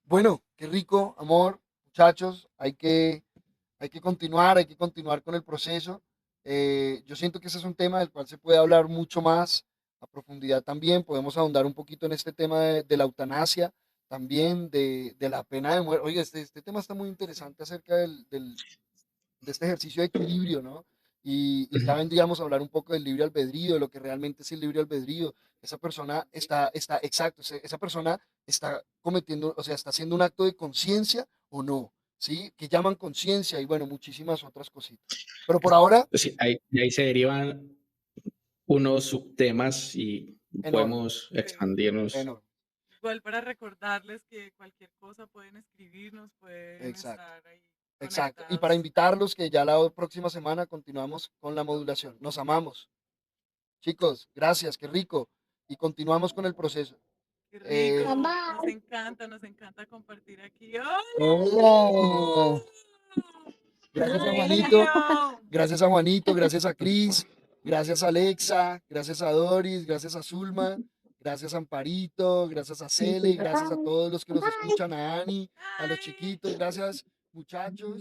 Bueno, qué rico, amor, muchachos, hay que continuar con el proceso. Yo siento que ese es un tema del cual se puede hablar mucho más a profundidad también. Podemos ahondar un poquito en este tema de la eutanasia, también de la pena de muerte. Oye, este tema está muy Sí. interesante acerca de este ejercicio de equilibrio, ¿no? Y ya vendríamos a hablar un poco del libre albedrío, de lo que realmente es el libre albedrío. Esa persona exacto, esa persona está cometiendo, o sea, está haciendo un acto de conciencia o no, ¿sí? Que llaman conciencia y bueno, muchísimas otras cositas. Pero por ahora, sí, de ahí se derivan unos subtemas y enorme, podemos Sí. expandirnos. enorme. igual para recordarles que cualquier cosa pueden escribirnos, pueden Exacto. estar ahí Exacto. Y para conectados. invitarlos que ya la próxima semana continuamos con la modulación. Nos amamos. Chicos, gracias, qué rico. Y continuamos con el proceso. Qué Eh, rico, Mamá. nos encanta compartir aquí. hola. Gracias a ¡Hola! Juanito, ¡Emilio! gracias a Juanito, gracias a Cris, gracias a Alexa, gracias a Doris, gracias a Zulma, gracias a Amparito, gracias a Cele, gracias a todos los que nos escuchan, a Ani, a los ¡Ay! chiquitos, gracias muchachos.